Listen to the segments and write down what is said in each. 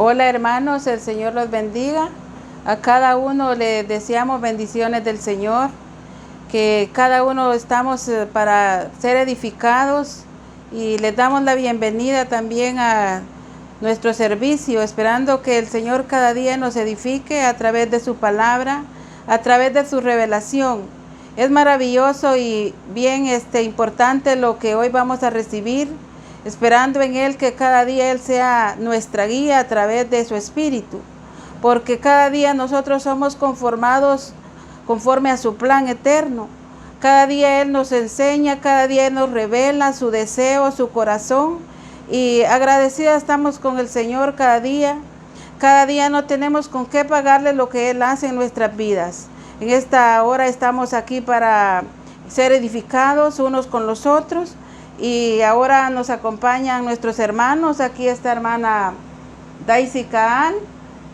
Hola hermanos, el Señor los bendiga. A cada uno le deseamos bendiciones del Señor, que cada uno estamos para ser edificados y les damos la bienvenida también a nuestro servicio, esperando que el Señor cada día nos edifique a través de su palabra, a través de su revelación. Es maravilloso y bien importante lo que hoy vamos a recibir, esperando en Él que cada día Él sea nuestra guía a través de su Espíritu, porque cada día nosotros somos conformados conforme a su plan eterno. Cada día Él nos enseña, cada día Él nos revela su deseo, su corazón, y agradecidas estamos con el Señor cada día. Cada día no tenemos con qué pagarle lo que Él hace en nuestras vidas. En esta hora estamos aquí para ser edificados unos con los otros. Y ahora nos acompañan nuestros hermanos. Aquí está hermana Daisy Caán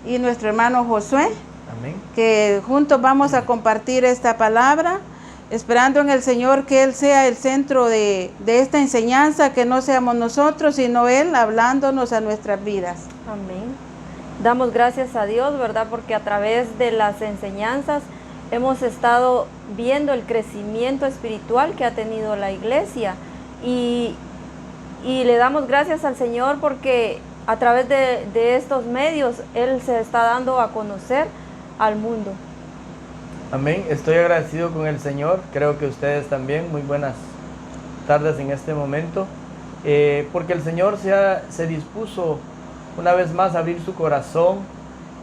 y nuestro hermano Josué. Amén. Que juntos vamos a compartir esta palabra, esperando en el Señor que Él sea el centro de esta enseñanza, que no seamos nosotros, sino Él hablándonos a nuestras vidas. Amén. Damos gracias a Dios, ¿verdad? Porque a través de las enseñanzas hemos estado viendo el crecimiento espiritual que ha tenido la iglesia. Y le damos gracias al Señor porque a través de estos medios Él se está dando a conocer al mundo. Amén, estoy agradecido con el Señor, creo que ustedes también. Muy buenas tardes en este momento, porque el Señor se dispuso una vez más a abrir su corazón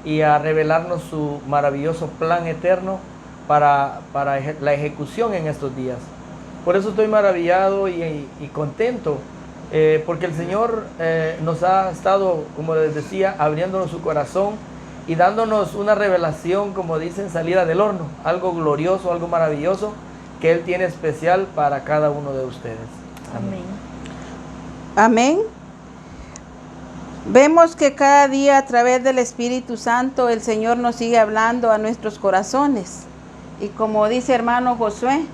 y a revelarnos su maravilloso plan eterno para la ejecución en estos días. Por eso estoy maravillado y contento, porque el Señor nos ha estado, como les decía, abriéndonos su corazón y dándonos una revelación, como dicen, salida del horno, algo glorioso, algo maravilloso que Él tiene especial para cada uno de ustedes. Amén. Amén. Vemos que cada día a través del Espíritu Santo el Señor nos sigue hablando a nuestros corazones. Y como dice hermano Josué,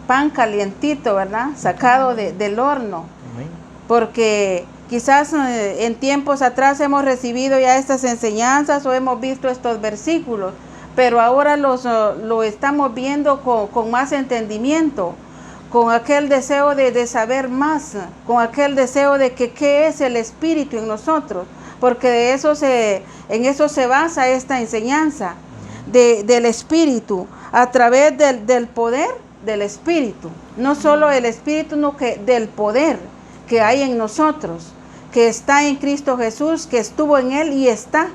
pan calientito, ¿verdad? Sacado del horno. Amén. Porque quizás en tiempos atrás hemos recibido ya estas enseñanzas o hemos visto estos versículos, pero ahora lo estamos viendo con más entendimiento, con aquel deseo de saber más, con aquel deseo de que qué es el Espíritu en nosotros, porque en eso se basa esta enseñanza del Espíritu, a través del poder del Espíritu, no solo el Espíritu, sino que del poder que hay en nosotros, que está en Cristo Jesús, que estuvo en Él y está,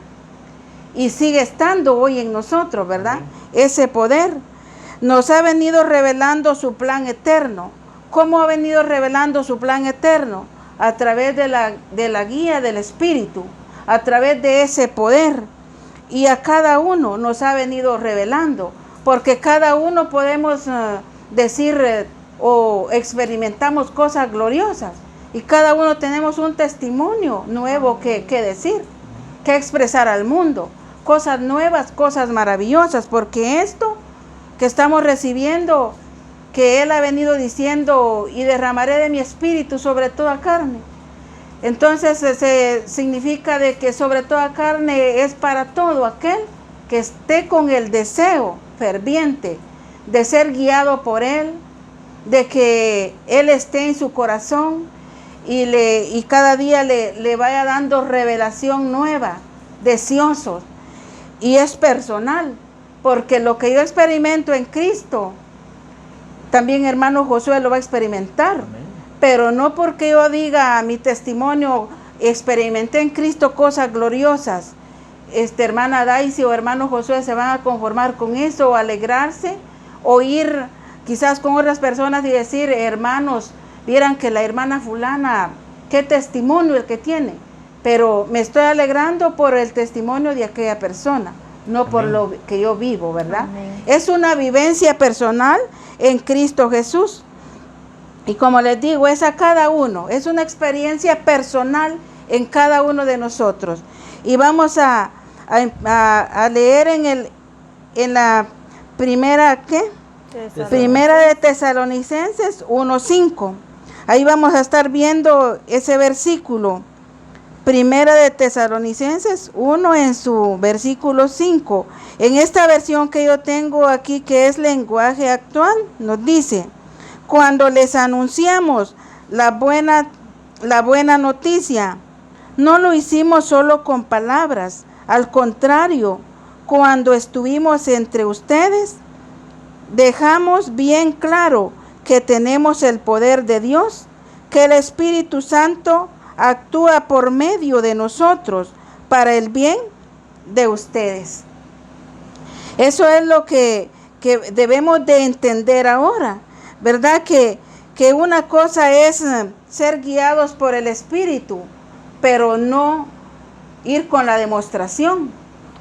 y sigue estando hoy en nosotros, ¿verdad? Amén. Ese poder nos ha venido revelando su plan eterno. ¿Cómo ha venido revelando su plan eterno? A través de la guía del Espíritu, a través de ese poder. Y a cada uno nos ha venido revelando, porque cada uno podemos decir o experimentamos cosas gloriosas, y cada uno tenemos un testimonio nuevo que decir, que expresar al mundo, cosas nuevas, cosas maravillosas, porque esto que estamos recibiendo, que Él ha venido diciendo, y derramaré de mi espíritu sobre toda carne. Entonces significa de que sobre toda carne es para todo aquel que esté con el deseo ferviente de ser guiado por Él, de que Él esté en su corazón y cada día le vaya dando revelación nueva, deseosos, y es personal, porque lo que yo experimento en Cristo, también hermano Josué lo va a experimentar. Amén. Pero no porque yo diga mi testimonio, experimenté en Cristo cosas gloriosas, hermana Daisy o hermano Josué se van a conformar con eso, o alegrarse, o ir quizás con otras personas y decir, hermanos, vieran que la hermana fulana, qué testimonio el que tiene, pero me estoy alegrando por el testimonio de aquella persona, no Amén. Por lo que yo vivo, ¿verdad? Amén. Es una vivencia personal en Cristo Jesús. Y como les digo, es a cada uno, es una experiencia personal en cada uno de nosotros. Y vamos a leer en la primera, ¿qué? Primera de Tesalonicenses 1:5. Ahí vamos a estar viendo ese versículo. Primera de Tesalonicenses 1 en su versículo 5. En esta versión que yo tengo aquí, que es lenguaje actual, nos dice: cuando les anunciamos la buena noticia, no lo hicimos solo con palabras. Al contrario, cuando estuvimos entre ustedes, dejamos bien claro que tenemos el poder de Dios, que el Espíritu Santo actúa por medio de nosotros para el bien de ustedes. Eso es lo que debemos de entender ahora, ¿verdad? Que una cosa es ser guiados por el Espíritu, pero no ir con la demostración,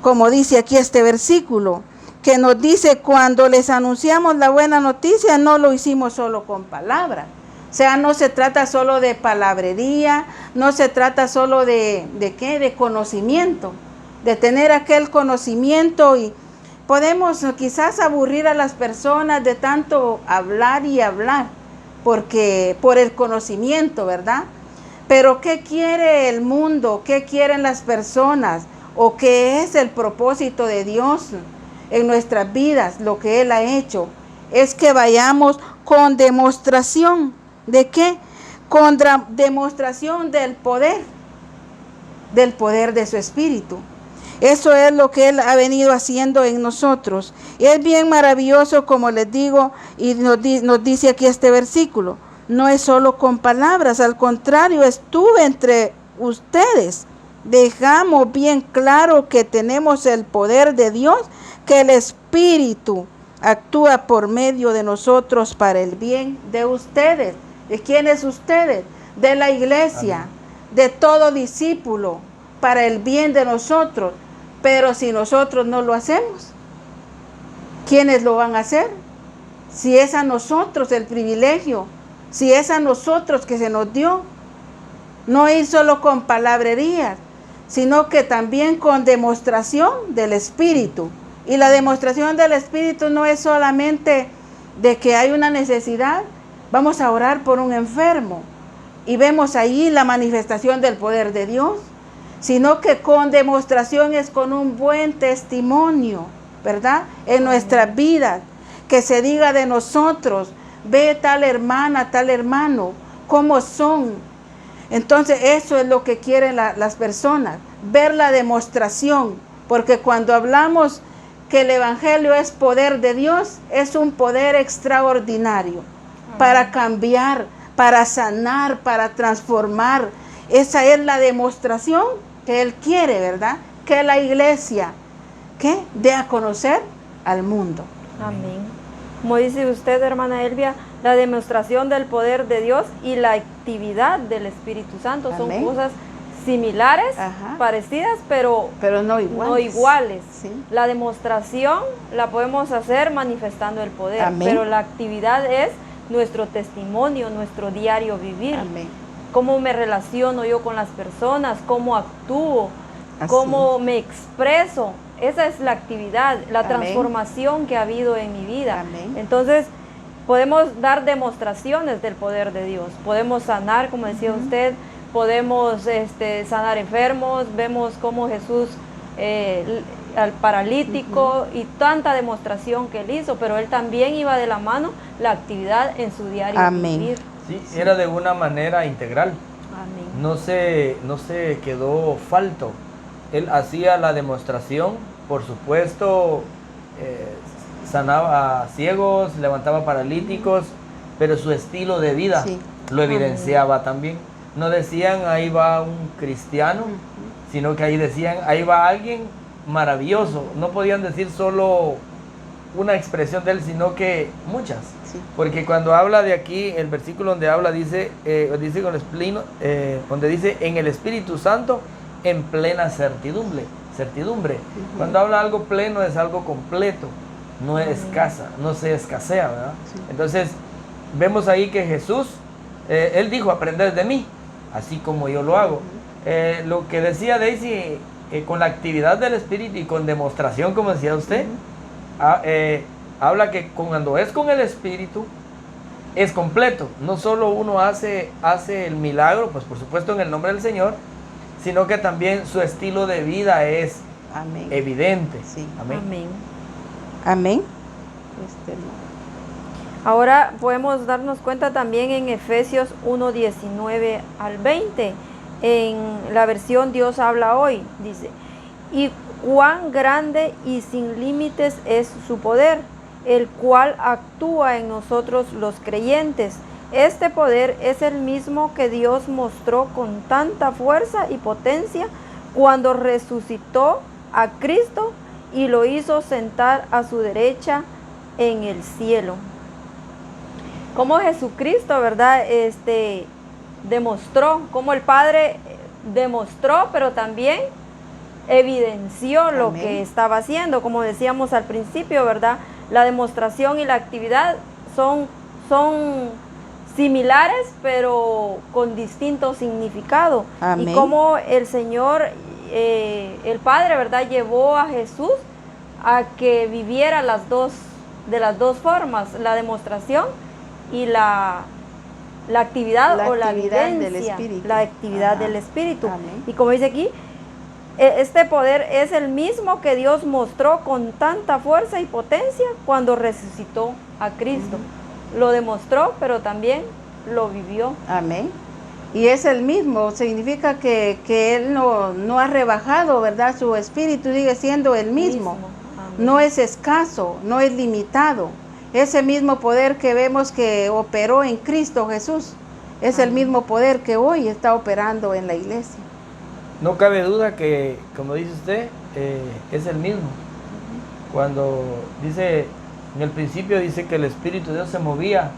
como dice aquí este versículo, que nos dice: cuando les anunciamos la buena noticia, no lo hicimos solo con palabras. O sea, no se trata solo de palabrería, no se trata solo de conocimiento, de tener aquel conocimiento, y podemos quizás aburrir a las personas de tanto hablar y hablar, porque por el conocimiento, ¿verdad? Pero ¿qué quiere el mundo? ¿Qué quieren las personas? ¿O qué es el propósito de Dios en nuestras vidas? Lo que Él ha hecho es que vayamos con demostración. ¿De qué? Con demostración del poder de su Espíritu. Eso es lo que Él ha venido haciendo en nosotros. Y es bien maravilloso, como les digo, y nos dice aquí este versículo: no es solo con palabras, al contrario, estuve entre ustedes. Dejamos bien claro que tenemos el poder de Dios, que el Espíritu actúa por medio de nosotros para el bien de ustedes. ¿De quién es ustedes? De la iglesia. Amén. De todo discípulo, para el bien de nosotros. Pero si nosotros no lo hacemos, ¿quiénes lo van a hacer? Si es a nosotros el privilegio, si es a nosotros que se nos dio, no ir solo con palabrerías, sino que también con demostración del Espíritu. Y la demostración del Espíritu no es solamente de que hay una necesidad, vamos a orar por un enfermo y vemos ahí la manifestación del poder de Dios, sino que con demostración es con un buen testimonio, ¿verdad? En nuestras vidas, que se diga de nosotros: ve tal hermana, tal hermano, cómo son. Entonces eso es lo que quieren las personas, ver la demostración, porque cuando hablamos que el Evangelio es poder de Dios, es un poder extraordinario para cambiar, para sanar, para transformar. Esa es la demostración que Él quiere, ¿verdad? Que la iglesia, ¿qué? Dé a conocer al mundo. Amén. Como dice usted, hermana Elvia, la demostración del poder de Dios y la actividad del Espíritu Santo. Amén. Son cosas similares, ajá, parecidas, pero no iguales. Sí. La demostración la podemos hacer manifestando el poder. Amén. Pero la actividad es nuestro testimonio, nuestro diario vivir. Amén. Cómo me relaciono yo con las personas, cómo actúo, así, cómo me expreso. Esa es la actividad, la amén, transformación que ha habido en mi vida. Amén. Entonces, podemos dar demostraciones del poder de Dios. Podemos sanar, como decía usted, podemos sanar enfermos. Vemos cómo Jesús, al paralítico, y tanta demostración que Él hizo, pero Él también iba de la mano la actividad en su diario amén, vivir. Sí, era de una manera integral. Amén. No se quedó falto. Él hacía la demostración, por supuesto, sanaba a ciegos, levantaba paralíticos, pero su estilo de vida sí, lo evidenciaba amén, también. No decían ahí va un cristiano, sino que ahí decían ahí va alguien maravilloso. No podían decir solo una expresión de él, sino que muchas. Sí. Porque cuando habla de aquí, el versículo donde habla dice donde dice en el Espíritu Santo en plena certidumbre. Cuando habla algo pleno es algo completo, no es escasa, no se escasea, ¿verdad? Sí. Entonces vemos ahí que Jesús, Él dijo: aprended de mí, así como yo lo hago. Lo que decía Daisy, con la actividad del Espíritu y con demostración, como decía usted, habla que cuando es con el Espíritu es completo. No solo uno hace el milagro, pues por supuesto en el nombre del Señor, sino que también su estilo de vida es Amén. evidente. Sí. Amén. Amén. Amén. Ahora podemos darnos cuenta también en Efesios 1:19 al 20. En la versión Dios habla hoy, dice: y cuán grande y sin límites es su poder, el cual actúa en nosotros los creyentes. Este poder es el mismo que Dios mostró con tanta fuerza y potencia cuando resucitó a Cristo y lo hizo sentar a su derecha en el cielo. Como Jesucristo, ¿verdad? Demostró, como el Padre demostró, pero también evidenció lo Amén. que estaba haciendo. Como decíamos al principio, ¿verdad? La demostración y la actividad son similares, pero con distinto significado. Amén. Y como el Señor, el Padre, ¿verdad?, llevó a Jesús a que viviera de las dos formas, la demostración y la actividad o la actividad vivencia, del Espíritu. la actividad Ajá. del Espíritu. Amén. Y como dice aquí, este poder es el mismo que Dios mostró con tanta fuerza y potencia cuando resucitó a Cristo. Lo demostró, pero también lo vivió. Amén. Y es el mismo, significa que Él no ha rebajado, ¿verdad? Su espíritu sigue siendo el mismo. Amén. No es escaso, no es limitado. Ese mismo poder que vemos que operó en Cristo Jesús, es el mismo poder que hoy está operando en la iglesia. No cabe duda que, como dice usted, es el mismo. Cuando dice, en el principio dice que el Espíritu de Dios se movía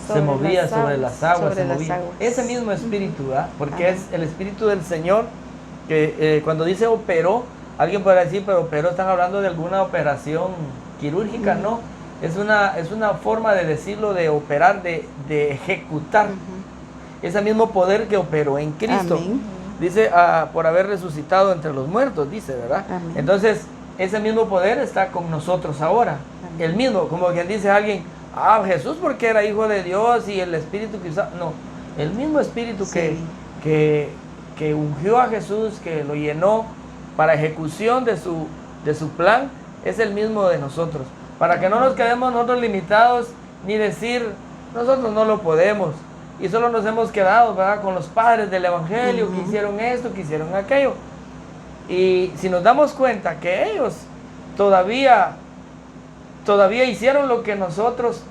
sobre las aguas, sobre las aguas. Ese mismo Espíritu, ¿verdad? Porque Amén. es el Espíritu del Señor que cuando dice operó, alguien podrá decir, pero operó, están hablando de alguna operación quirúrgica, no. Es una forma de decirlo, de operar, de ejecutar. Ese mismo poder que operó en Cristo. Amén. Dice, por haber resucitado entre los muertos, dice, ¿verdad? Amén. Entonces, ese mismo poder está con nosotros ahora. Amén. El mismo, como quien dice alguien, Jesús porque era hijo de Dios y el Espíritu quizá, no, el mismo Espíritu Sí. que ungió a Jesús, que lo llenó para ejecución de su plan, es el mismo de nosotros. Para que no nos quedemos nosotros limitados, ni decir, nosotros no lo podemos. Y solo nos hemos quedado, ¿verdad?, con los padres del Evangelio, que hicieron esto, que hicieron aquello. Y si nos damos cuenta que ellos todavía hicieron lo que nosotros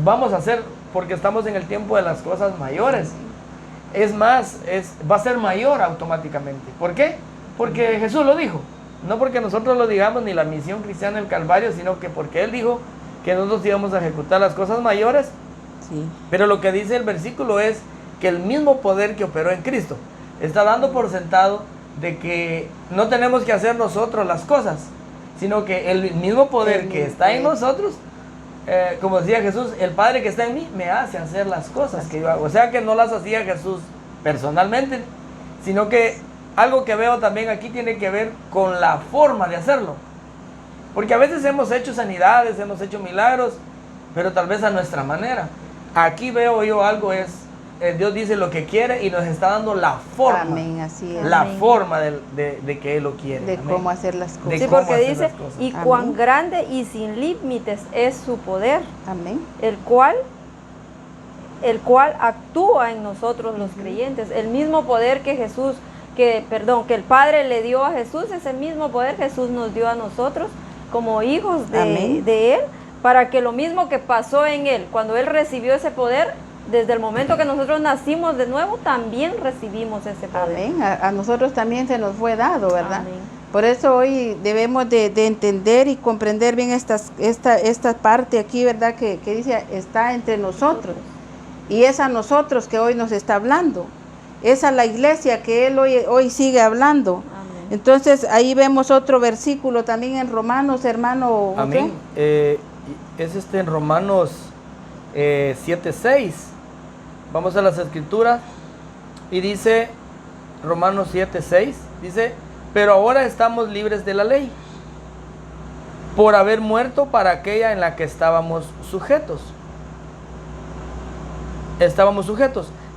vamos a hacer, porque estamos en el tiempo de las cosas mayores. Es más, va a ser mayor automáticamente. ¿Por qué? Porque Jesús lo dijo. No porque nosotros lo digamos, ni la misión cristiana del Calvario, sino que porque Él dijo que nosotros íbamos a ejecutar las cosas mayores. Sí. Pero lo que dice el versículo es que el mismo poder que operó en Cristo está dando por sentado de que no tenemos que hacer nosotros las cosas, sino que el mismo poder que está en nosotros, como decía Jesús, el Padre que está en mí me hace hacer las cosas que yo hago. O sea que no las hacía Jesús personalmente, sino que algo que veo también aquí tiene que ver con la forma de hacerlo. Porque a veces hemos hecho sanidades, hemos hecho milagros, pero tal vez a nuestra manera. Aquí veo yo algo, Dios dice lo que quiere y nos está dando la forma. Amén, así es. La Amén. forma de que Él lo quiere. De Amén. cómo hacer las cosas. De Sí, cómo porque hacer dice, las cosas. y Amén. cuán grande y sin límites es su poder, Amén. el cual actúa en nosotros los creyentes. El mismo poder que que el Padre le dio a Jesús, ese mismo poder Jesús nos dio a nosotros como hijos Amén. de Él, para que lo mismo que pasó en Él, cuando Él recibió ese poder, desde el momento que nosotros nacimos de nuevo, también recibimos ese poder. Amén. A nosotros también se nos fue dado, ¿verdad? Amén. Por eso hoy debemos de entender y comprender bien esta parte aquí, ¿verdad? Que dice, está entre nosotros. Y es a nosotros que hoy nos está hablando. Es a la iglesia que Él hoy sigue hablando. Amén. Entonces ahí vemos otro versículo también en Romanos, hermano. Amén. Es en Romanos 7:6. Vamos a las escrituras y dice Romanos 7:6, dice, pero ahora estamos libres de la ley, por haber muerto para aquella en la que estábamos sujetos.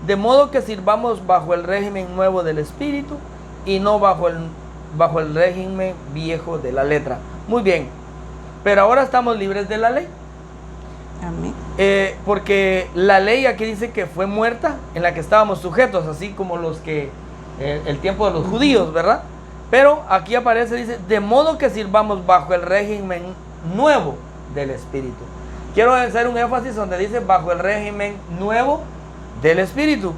de modo que sirvamos bajo el régimen nuevo del Espíritu y no bajo el régimen viejo de la letra. Muy bien, pero ahora estamos libres de la ley. Amén. Porque la ley aquí dice que fue muerta, en la que estábamos sujetos, así como el tiempo de los judíos, ¿verdad? Pero aquí aparece, dice, de modo que sirvamos bajo el régimen nuevo del Espíritu. Quiero hacer un énfasis donde dice bajo el régimen nuevo del Espíritu.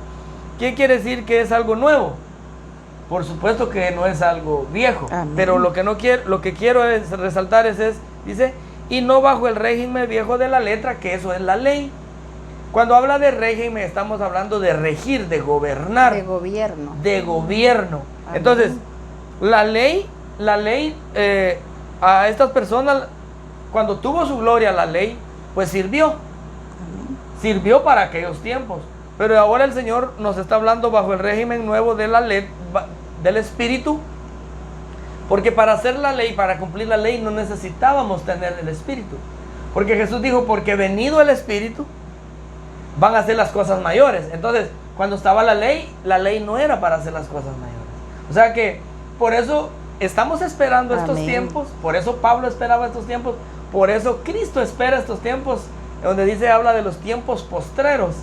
¿Qué quiere decir que es algo nuevo? Por supuesto que no es algo viejo. Amén. Pero lo que quiero es resaltar dice, y no bajo el régimen viejo de la letra, que eso es la ley. Cuando habla de régimen, estamos hablando de regir, de gobernar. De gobierno. De gobierno. Amén. Entonces, la ley, a estas personas, cuando tuvo su gloria la ley, pues sirvió. Amén. Sirvió para aquellos tiempos. Pero ahora el Señor nos está hablando bajo el régimen nuevo de la ley, del Espíritu. Porque para hacer la ley, para cumplir la ley, no necesitábamos tener el Espíritu. Porque Jesús dijo, porque venido el Espíritu, van a hacer las cosas mayores. Entonces, cuando estaba la ley no era para hacer las cosas mayores. O sea que, por eso estamos esperando estos tiempos, por eso Pablo esperaba estos tiempos, por eso Cristo espera estos tiempos, donde habla de los tiempos postreros,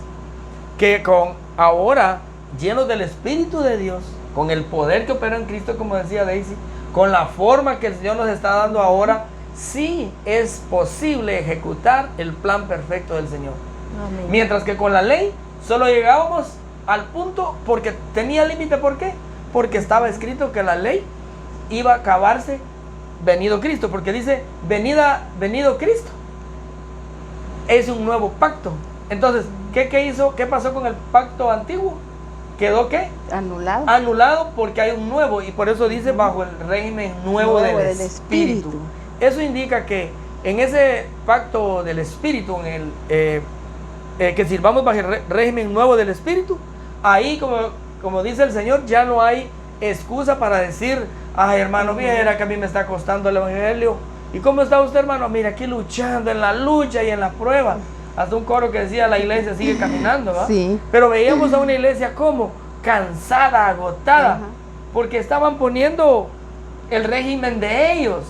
que con ahora, llenos del Espíritu de Dios, con el poder que opera en Cristo, como decía Daisy, con la forma que el Señor nos está dando ahora, sí es posible ejecutar el plan perfecto del Señor. Amén. Mientras que con la ley solo llegábamos al punto porque tenía límite. ¿Por qué? Porque estaba escrito que la ley iba a acabarse venido Cristo, porque dice venido Cristo. Es un nuevo pacto. Entonces, ¿qué hizo? ¿Qué pasó con el pacto antiguo? ¿Quedó qué? Anulado. Anulado porque hay un nuevo, y por eso dice bajo el régimen nuevo del Espíritu. Eso indica que en ese pacto del Espíritu, que sirvamos bajo el régimen nuevo del Espíritu, ahí como dice el Señor, ya no hay excusa para decir, ay hermano, viera que a mí me está costando el Evangelio. ¿Y cómo está usted, hermano? Mira, aquí luchando en la lucha y en la prueba. Hasta un coro que decía, la iglesia sigue caminando, ¿va? Sí. Pero veíamos a una iglesia como cansada, agotada, porque estaban poniendo el régimen de ellos.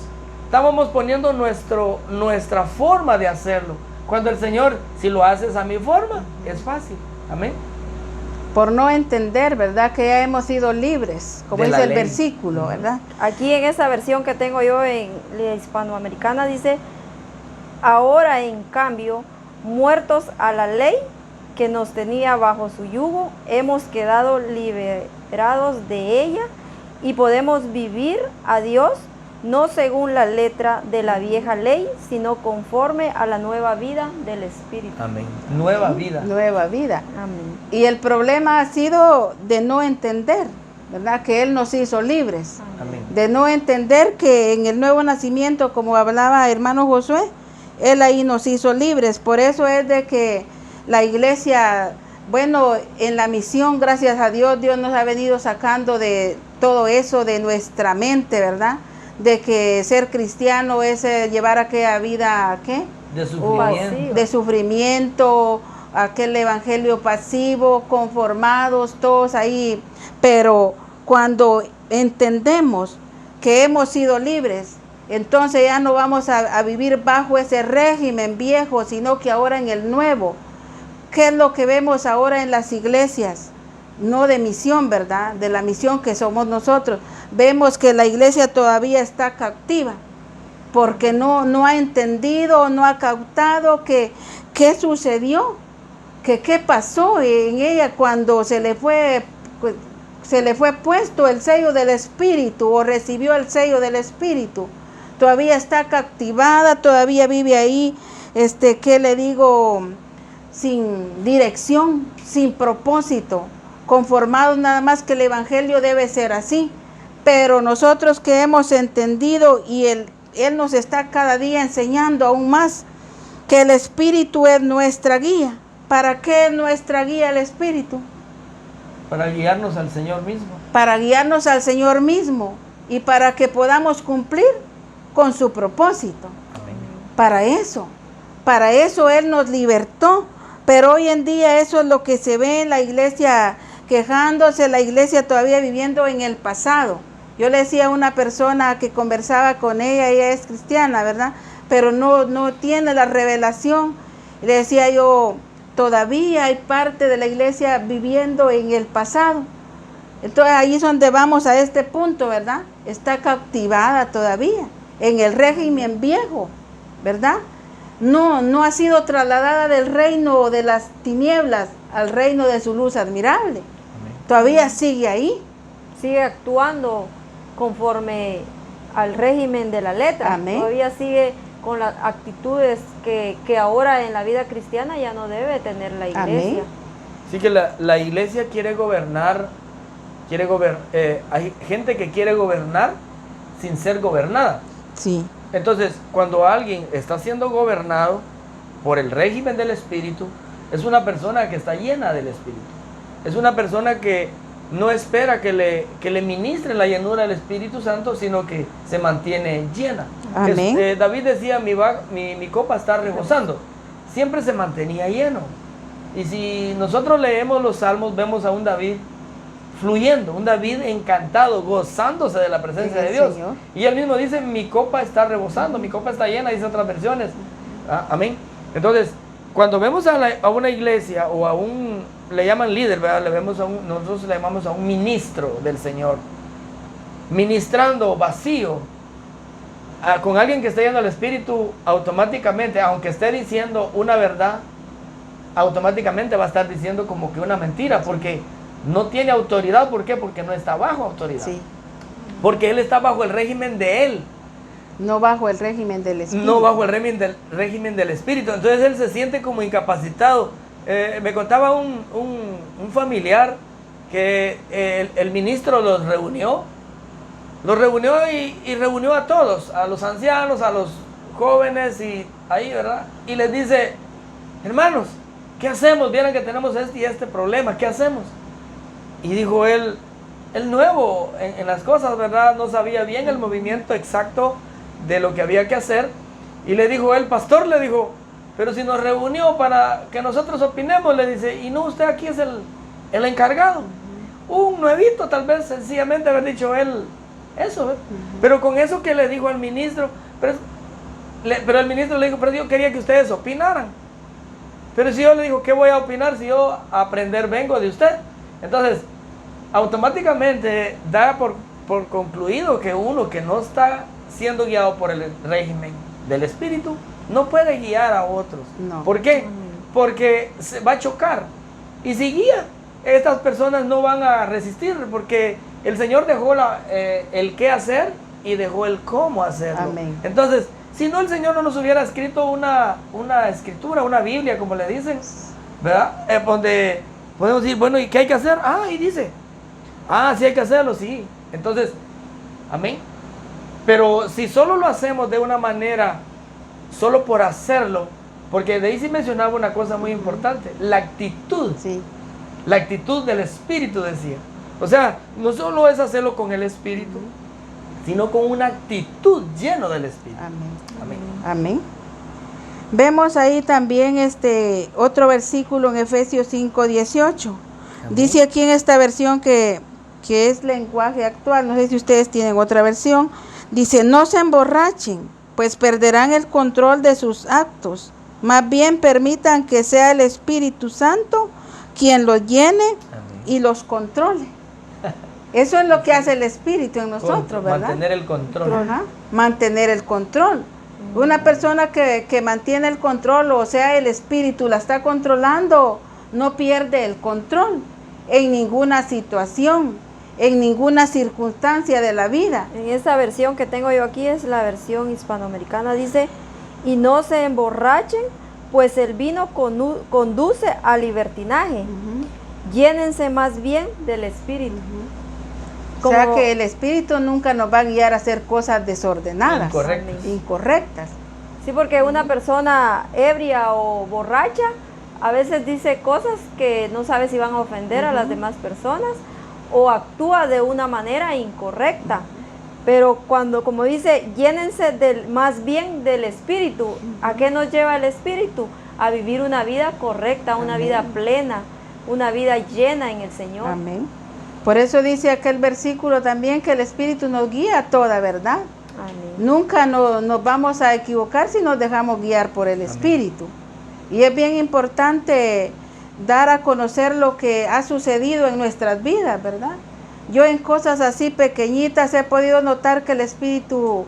Estábamos poniendo nuestra forma de hacerlo. Cuando el Señor, si lo haces a mi forma, es fácil. Amén. Por no entender, ¿verdad? Que ya hemos sido libres, como dice el versículo, ¿verdad? Aquí en esa versión que tengo yo en la hispanoamericana dice, ahora en cambio, muertos a la ley que nos tenía bajo su yugo, hemos quedado liberados de ella y podemos vivir a Dios no según la letra de la vieja ley, sino conforme a la nueva vida del Espíritu. Amén. Nueva vida. Nueva vida. Amén. Y el problema ha sido de no entender, ¿verdad? Que Él nos hizo libres. Amén. De no entender que en el nuevo nacimiento, como hablaba hermano Josué, Él ahí nos hizo libres. Por eso es de que la iglesia, bueno, en la misión, gracias a Dios, Dios nos ha venido sacando de todo eso de nuestra mente, ¿verdad? De que ser cristiano es llevar aquella vida, ¿qué? De sufrimiento. De sufrimiento, aquel evangelio pasivo, conformados, todos ahí. Pero cuando entendemos que hemos sido libres, entonces ya no vamos a vivir bajo ese régimen viejo, sino que ahora en el nuevo. ¿Qué es lo que vemos ahora en las iglesias? No de misión, ¿verdad? De la misión que somos nosotros. Vemos que la iglesia todavía está cautiva, porque no ha entendido, no ha captado qué sucedió, qué pasó en ella cuando se le fue puesto el sello del Espíritu o recibió el sello del Espíritu. Todavía está cautivada, todavía vive ahí, ¿qué le digo? Sin dirección, sin propósito, conformados nada más que el evangelio debe ser así. Pero nosotros que hemos entendido y Él nos está cada día enseñando aún más que el Espíritu es nuestra guía. ¿Para qué es nuestra guía el Espíritu? Para guiarnos al Señor mismo. Para guiarnos al Señor mismo y para que podamos cumplir con su propósito. Amén. Para eso Él nos libertó Pero hoy en día eso es lo que se ve en la iglesia, quejándose, la iglesia todavía viviendo en el pasado. Yo le decía a una persona que conversaba con ella es cristiana, ¿verdad? Pero no tiene la revelación. Le decía yo, todavía hay parte de la iglesia viviendo en el pasado. Entonces ahí es donde vamos a este punto, ¿verdad? Está cautivada todavía en el régimen viejo, ¿verdad? No ha sido trasladada del reino de las tinieblas al reino de su luz admirable. Amén. Todavía sigue ahí. Sigue actuando conforme al régimen de la letra. Amén. Todavía sigue con las actitudes que ahora en la vida cristiana ya no debe tener la iglesia. Amén. Sí, que la iglesia quiere gobernar, hay gente que quiere gobernar sin ser gobernada. Sí. Entonces, cuando alguien está siendo gobernado por el régimen del Espíritu, es una persona que está llena del Espíritu. Es una persona que no espera que le ministre la llenura del Espíritu Santo, sino que se mantiene llena. Amén. David decía, mi copa está rebosando. Siempre se mantenía lleno. Y si nosotros leemos los salmos, vemos a un David fluyendo, un David encantado, gozándose de la presencia de Dios. Señor. Y él mismo dice, mi copa está rebosando, mi copa está llena, dice otras versiones. Amén. Entonces, cuando vemos a una iglesia o a le llaman líder, ¿verdad? Nosotros le llamamos a un ministro del Señor, ministrando vacío, con alguien que esté lleno del Espíritu, automáticamente, aunque esté diciendo una verdad, automáticamente va a estar diciendo como que una mentira, porque no tiene autoridad. ¿Por qué? Porque no está bajo autoridad. Sí. Porque él está bajo el régimen de él. No bajo el régimen del Espíritu. No bajo el régimen del Espíritu. Entonces él se siente como incapacitado. Me contaba un familiar que el ministro los reunió y reunió a todos, a los ancianos, a los jóvenes y ahí, ¿verdad? Y les dice, hermanos, ¿qué hacemos? Vieran que tenemos este y este problema, ¿qué hacemos? Y dijo él, el nuevo en las cosas, ¿verdad? No sabía bien el movimiento exacto de lo que había que hacer. Y le dijo el pastor, le dijo, pero si nos reunió para que nosotros opinemos, le dice, y no, usted aquí es el encargado. Un nuevito, tal vez sencillamente haber dicho él eso, ¿eh? Pero con eso que le dijo al ministro, pero el ministro le dijo, pero yo quería que ustedes opinaran. Pero si yo le digo, ¿qué voy a opinar si yo a aprender vengo de usted? Entonces, automáticamente da por concluido que uno que no está siendo guiado por el régimen del Espíritu no puede guiar a otros. No. ¿Por qué? Porque se va a chocar. Y si guía, estas personas no van a resistir, porque el Señor dejó el qué hacer y dejó el cómo hacerlo. Amén. Entonces, si no, el Señor no nos hubiera escrito una escritura, una Biblia, como le dicen, ¿verdad? Donde podemos decir, bueno, ¿y qué hay que hacer? Y dice, sí hay que hacerlo, sí. Entonces, amén. Pero si solo lo hacemos de una manera, solo por hacerlo, porque de ahí sí mencionaba una cosa muy importante, la actitud. Sí. La actitud del Espíritu, decía. O sea, no solo es hacerlo con el Espíritu, sino con una actitud lleno del Espíritu. Amén. Amén. Amén. Vemos ahí también otro versículo en Efesios 5:18. Dice aquí en esta versión que es lenguaje actual, no sé si ustedes tienen otra versión, dice, no se emborrachen, pues perderán el control de sus actos, más bien permitan que sea el Espíritu Santo quien los llene. Amén. Y los controle. Eso es lo que hace el Espíritu en nosotros, ¿verdad? Mantener el control. Ajá, mantener el control. Una persona que mantiene el control, o sea, el Espíritu la está controlando, no pierde el control en ninguna situación, en ninguna circunstancia de la vida. En esta versión que tengo yo aquí es la versión hispanoamericana, dice, y no se emborrachen, pues el vino conduce al libertinaje. Llénense más bien del Espíritu. O sea que el Espíritu nunca nos va a guiar a hacer cosas desordenadas, incorrectas. Sí, porque una persona ebria o borracha a veces dice cosas que no sabe si van a ofender a las demás personas o actúa de una manera incorrecta. Pero cuando, como dice, llénense más bien del Espíritu. ¿A qué nos lleva el Espíritu? a vivir una vida correcta, una Amén. vida plena, una vida llena en el Señor. Amén. Por eso dice aquel versículo también que el Espíritu nos guía a toda verdad. Amén. Nunca nos vamos a equivocar si nos dejamos guiar por el Espíritu. Y es bien importante dar a conocer lo que ha sucedido en nuestras vidas, ¿verdad? Yo en cosas así pequeñitas he podido notar que el Espíritu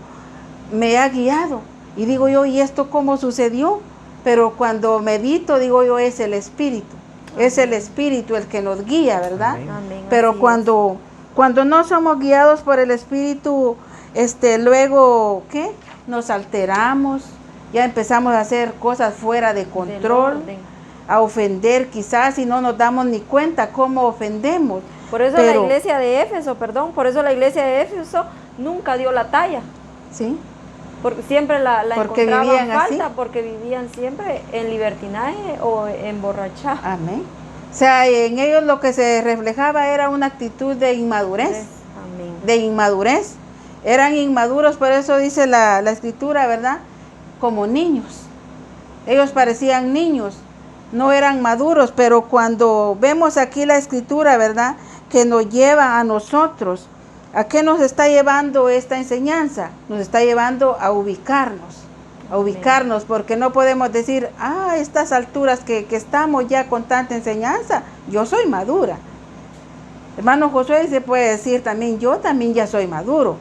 me ha guiado. Y digo yo, ¿y esto cómo sucedió? Pero cuando medito, digo yo, es el Espíritu. Amén. Es el Espíritu el que nos guía, ¿verdad? Amén. Amén, Pero así cuando no somos guiados por el Espíritu, luego, ¿qué? Nos alteramos, ya empezamos a hacer cosas fuera de control, a ofender quizás y no nos damos ni cuenta cómo ofendemos. Por eso la iglesia de Éfeso, por eso la iglesia de Éfeso nunca dio la talla. Sí. Porque siempre la Porque encontraban vivían falta, así. Porque vivían siempre en libertinaje o en borrachá. Amén. O sea, en ellos lo que se reflejaba era una actitud de inmadurez. Amén. De inmadurez. Eran inmaduros, por eso dice la Escritura, ¿verdad? Como niños. Ellos parecían niños, no eran maduros, pero cuando vemos aquí la Escritura, ¿verdad? Que nos lleva a nosotros. ¿A qué nos está llevando esta enseñanza? Nos está llevando a ubicarnos, porque no podemos decir, a estas alturas que estamos ya con tanta enseñanza, yo soy madura. Hermano Josué se puede decir también, yo también ya soy maduro,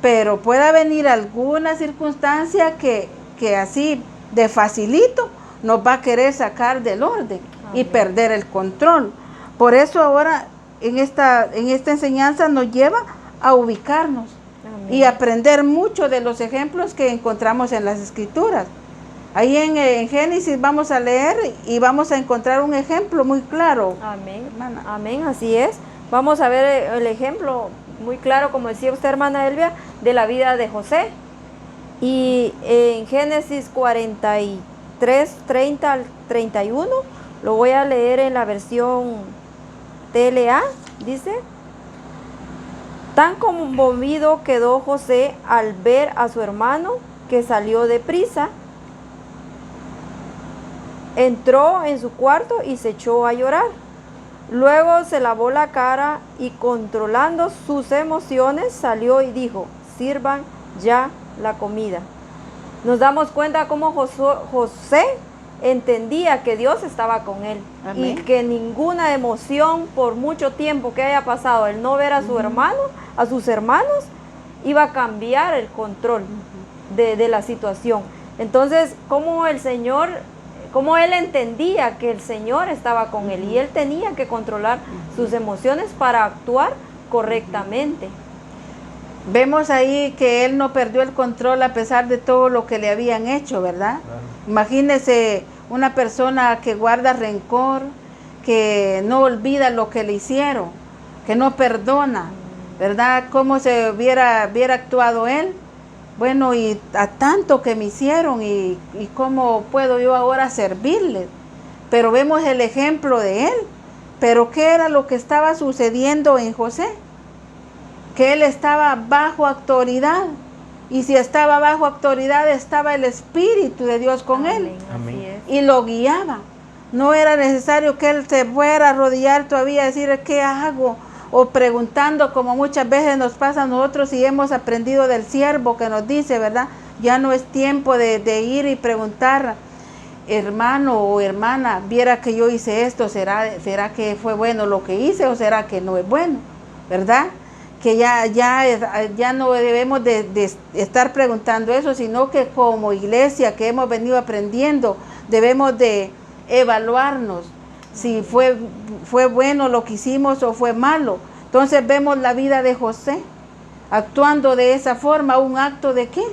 pero pueda venir alguna circunstancia que así de facilito nos va a querer sacar del orden. Amén. Y perder el control. Por eso ahora en esta enseñanza nos lleva a ubicarnos. Amén. Y aprender mucho de los ejemplos que encontramos en las Escrituras. Ahí en Génesis vamos a leer y vamos a encontrar un ejemplo muy claro. Amén, hermana. Amén, así es. Vamos a ver el ejemplo muy claro, como decía usted, hermana Elvia, de la vida de José. Y en Génesis 43, 30 al 31, lo voy a leer en la versión TLA, dice: tan conmovido quedó José al ver a su hermano, que salió deprisa, entró en su cuarto y se echó a llorar. Luego se lavó la cara y, controlando sus emociones, salió y dijo: sirvan ya la comida. Nos damos cuenta cómo José entendía que Dios estaba con él. Amén. Y que ninguna emoción, por mucho tiempo que haya pasado, el no ver a su hermano, a sus hermanos, iba a cambiar el control de la situación. Entonces, como el Señor, como él entendía que el Señor estaba con él y él tenía que controlar sus emociones para actuar correctamente. Vemos ahí que él no perdió el control a pesar de todo lo que le habían hecho, ¿verdad? Claro. Imagínese una persona que guarda rencor, que no olvida lo que le hicieron, que no perdona, ¿verdad? ¿Cómo se hubiera actuado él? Bueno, y a tanto que me hicieron y cómo puedo yo ahora servirles. Pero vemos el ejemplo de él. Pero ¿qué era lo que estaba sucediendo en José? Que él estaba bajo autoridad, y si estaba bajo autoridad estaba el Espíritu de Dios con él. Amén. Y lo guiaba. No era necesario que él se fuera a arrodillar todavía a decir ¿qué hago? O preguntando, como muchas veces nos pasa a nosotros y hemos aprendido del siervo que nos dice, ¿verdad? Ya no es tiempo de ir y preguntar, hermano o hermana, viera que yo hice esto, ¿será que fue bueno lo que hice o será que no es bueno? ¿Verdad? Que ya no debemos de estar preguntando eso, sino que como iglesia que hemos venido aprendiendo, debemos de evaluarnos si fue bueno lo que hicimos o fue malo. Entonces vemos la vida de José actuando de esa forma, un acto de ¿qué?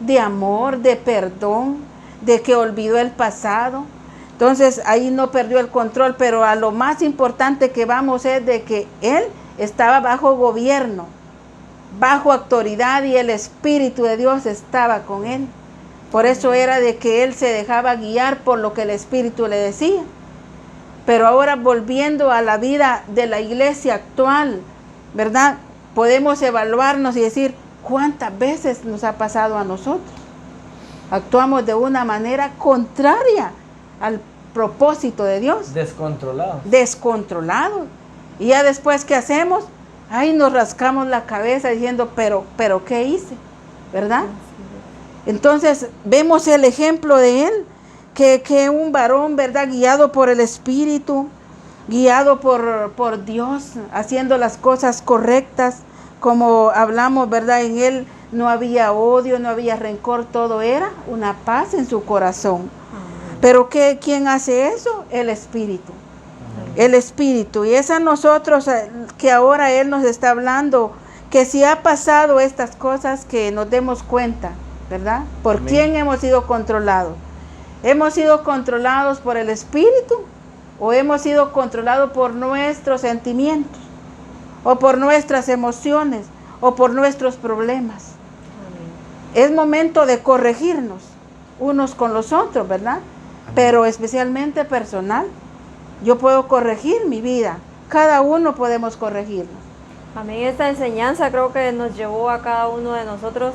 De amor, de perdón, de que olvidó el pasado. Entonces ahí no perdió el control, pero a lo más importante que vamos es de que él estaba bajo gobierno, bajo autoridad, y el Espíritu de Dios estaba con él. Por eso era de que él se dejaba guiar por lo que el Espíritu le decía. Pero ahora, volviendo a la vida de la iglesia actual, ¿verdad? Podemos evaluarnos y decir, ¿cuántas veces nos ha pasado a nosotros? Actuamos de una manera contraria al propósito de Dios. Descontrolado. Descontrolado. Y ya después, ¿qué hacemos? Ay, nos rascamos la cabeza diciendo, pero ¿qué hice? ¿Verdad? Entonces, vemos el ejemplo de él, que un varón, ¿verdad? Guiado por el Espíritu, guiado por Dios, haciendo las cosas correctas, como hablamos, ¿verdad? En él no había odio, no había rencor, todo era una paz en su corazón. Pero ¿quién hace eso? El Espíritu. El Espíritu. Y es a nosotros que ahora Él nos está hablando, que si ha pasado estas cosas, que nos demos cuenta, ¿verdad? ¿Por Amén. quién hemos sido controlados? ¿Hemos sido controlados por el Espíritu? ¿O hemos sido controlados por nuestros sentimientos? ¿O por nuestras emociones? ¿O por nuestros problemas? Es momento de corregirnos unos con los otros, ¿verdad? Pero especialmente personal. Yo puedo corregir mi vida. Cada uno podemos corregirnos. Amén. Esta enseñanza creo que nos llevó a cada uno de nosotros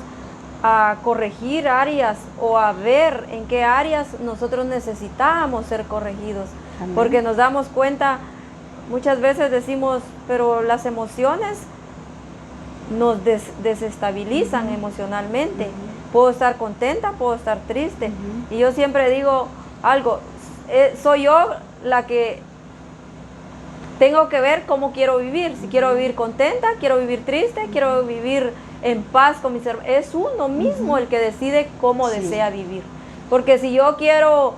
a corregir áreas o a ver en qué áreas nosotros necesitábamos ser corregidos. Amén. Porque nos damos cuenta, muchas veces decimos, pero las emociones nos desestabilizan emocionalmente. Puedo estar contenta, puedo estar triste. Y yo siempre digo algo, soy yo la que tengo que ver cómo quiero vivir. Si quiero vivir contenta, quiero vivir triste, quiero vivir en paz con mis hermanos. Es uno mismo el que decide cómo desea vivir. Porque si yo quiero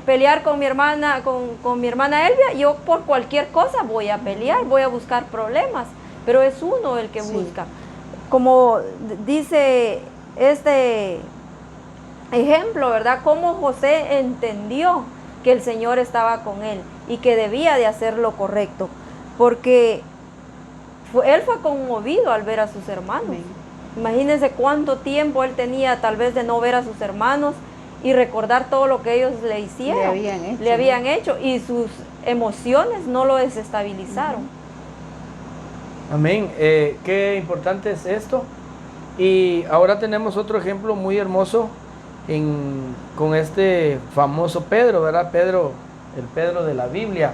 pelear con mi hermana, con mi hermana Elvia, yo por cualquier cosa voy a pelear, voy a buscar problemas. Pero es uno el que busca. Como dice este ejemplo, ¿verdad? Cómo José entendió que el Señor estaba con él y que debía de hacer lo correcto, porque él fue conmovido al ver a sus hermanos. Amén. Imagínense cuánto tiempo él tenía tal vez de no ver a sus hermanos y recordar todo lo que ellos le hicieron, le habían hecho, y sus emociones no lo desestabilizaron. Amén. Qué importante es esto. Y ahora tenemos otro ejemplo muy hermoso con este famoso Pedro, ¿verdad? Pedro, el Pedro de la Biblia.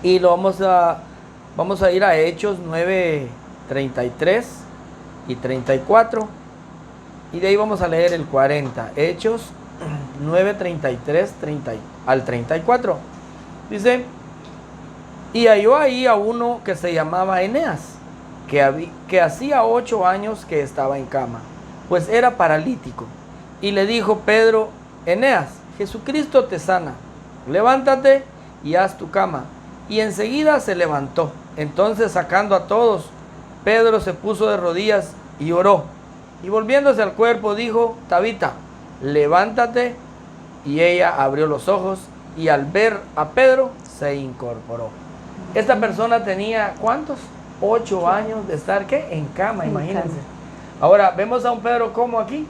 Y vamos a ir a Hechos 9:33 y 34. Y de ahí vamos a leer el 40. Hechos 9:33 al 34. Dice: y halló ahí a uno que se llamaba Eneas, que hacía 8 años que estaba en cama, pues era paralítico. Y le dijo Pedro: Eneas, Jesucristo te sana, levántate y haz tu cama. Y enseguida se levantó. Entonces, sacando a todos, Pedro se puso de rodillas y oró. Y volviéndose al cuerpo dijo: Tabita, levántate. Y ella abrió los ojos y al ver a Pedro se incorporó. Esta persona tenía, ¿cuántos? 8 años de estar, ¿qué? En cama, imagínense. Ahora, vemos a un Pedro como aquí,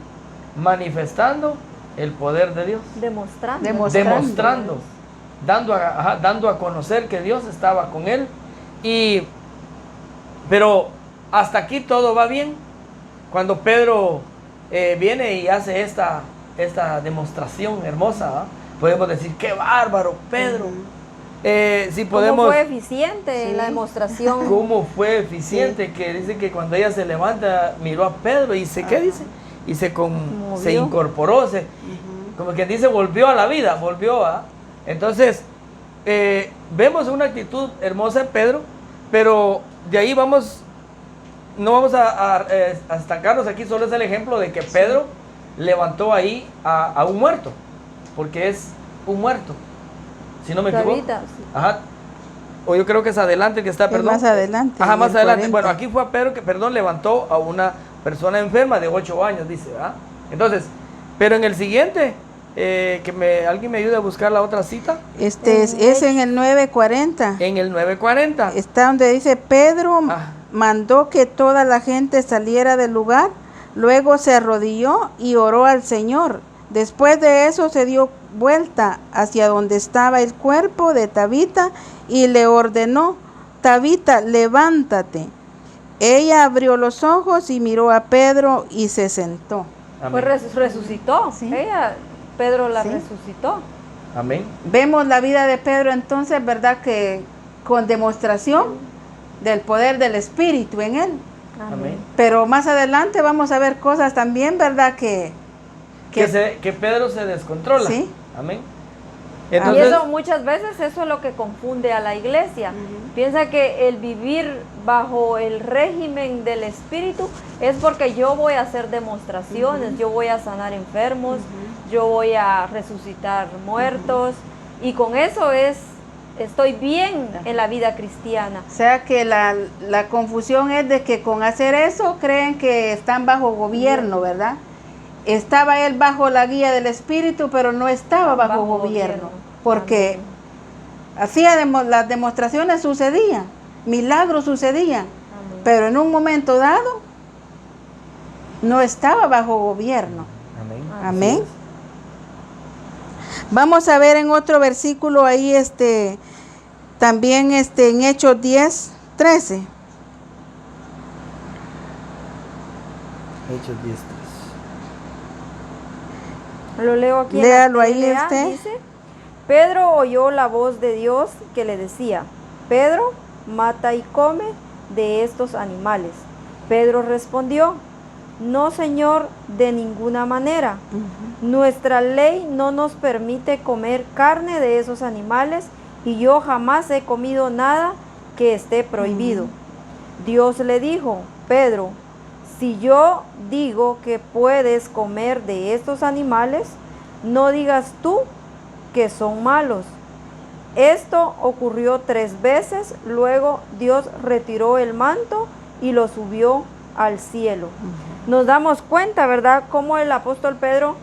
manifestando el poder de Dios. Demostrando. Dando a conocer que Dios estaba con él. Pero hasta aquí todo va bien. Cuando Pedro viene y hace esta demostración hermosa, ¿va? Podemos decir: ¡qué bárbaro, Pedro! Si podemos, ¿cómo fue eficiente en la demostración? ¿Cómo fue eficiente? Que dice que cuando ella se levanta, miró a Pedro y dice, ¿qué dice? Y se incorporó, como quien dice, volvió a la vida, Entonces, vemos una actitud hermosa en Pedro, pero de ahí no vamos a estancarnos aquí. Solo es el ejemplo de que Pedro levantó ahí a un muerto, porque es un muerto, si no me equivoco. Ajá. O yo creo que es adelante que está, perdón. Más adelante. Ajá, más adelante. 40. Bueno, aquí fue a Pedro que, levantó a una persona enferma de 8 años, dice, ¿verdad? Entonces, pero en el siguiente, alguien me ayude a buscar la otra cita. Es en el 9:40. En el 9:40. Está donde dice: Pedro mandó que toda la gente saliera del lugar, luego se arrodilló y oró al Señor. Después de eso se dio vuelta hacia donde estaba el cuerpo de Tabita y le ordenó: Tabita, levántate. Ella abrió los ojos y miró a Pedro y se sentó. Pues resucitó. Sí. Pedro la Sí. resucitó. Amén. Vemos la vida de Pedro entonces, ¿verdad? Que con demostración del poder del Espíritu en él. Amén. Pero más adelante vamos a ver cosas también, ¿verdad? Que Que Pedro se descontrola. Sí. Amén. Y eso muchas veces eso es lo que confunde a la iglesia. Piensa que el vivir bajo el régimen del Espíritu es porque yo voy a hacer demostraciones, yo voy a sanar enfermos, yo voy a resucitar muertos, y con eso estoy bien en la vida cristiana. O sea que la confusión es de que con hacer eso creen que están bajo gobierno, ¿verdad? Estaba él bajo la guía del Espíritu, pero no estaba bajo gobierno, porque hacía las demostraciones, sucedían, milagros sucedían, pero en un momento dado no estaba bajo gobierno. Amén. Amén. Vamos a ver en otro versículo ahí, también en Hechos 10:13. Hechos 10:13. Lo leo aquí. Léalo ahí TLA, usted. dice: Pedro oyó la voz de Dios que le decía: Pedro, mata y come de estos animales. Pedro respondió: No, Señor, de ninguna manera. Nuestra ley no nos permite comer carne de esos animales, y yo jamás he comido nada que esté prohibido. Dios le dijo: Pedro, si yo digo que puedes comer de estos animales, no digas tú que son malos. Esto ocurrió 3 veces, luego Dios retiró el manto y lo subió al cielo. Nos damos cuenta, ¿verdad?, cómo el apóstol Pedro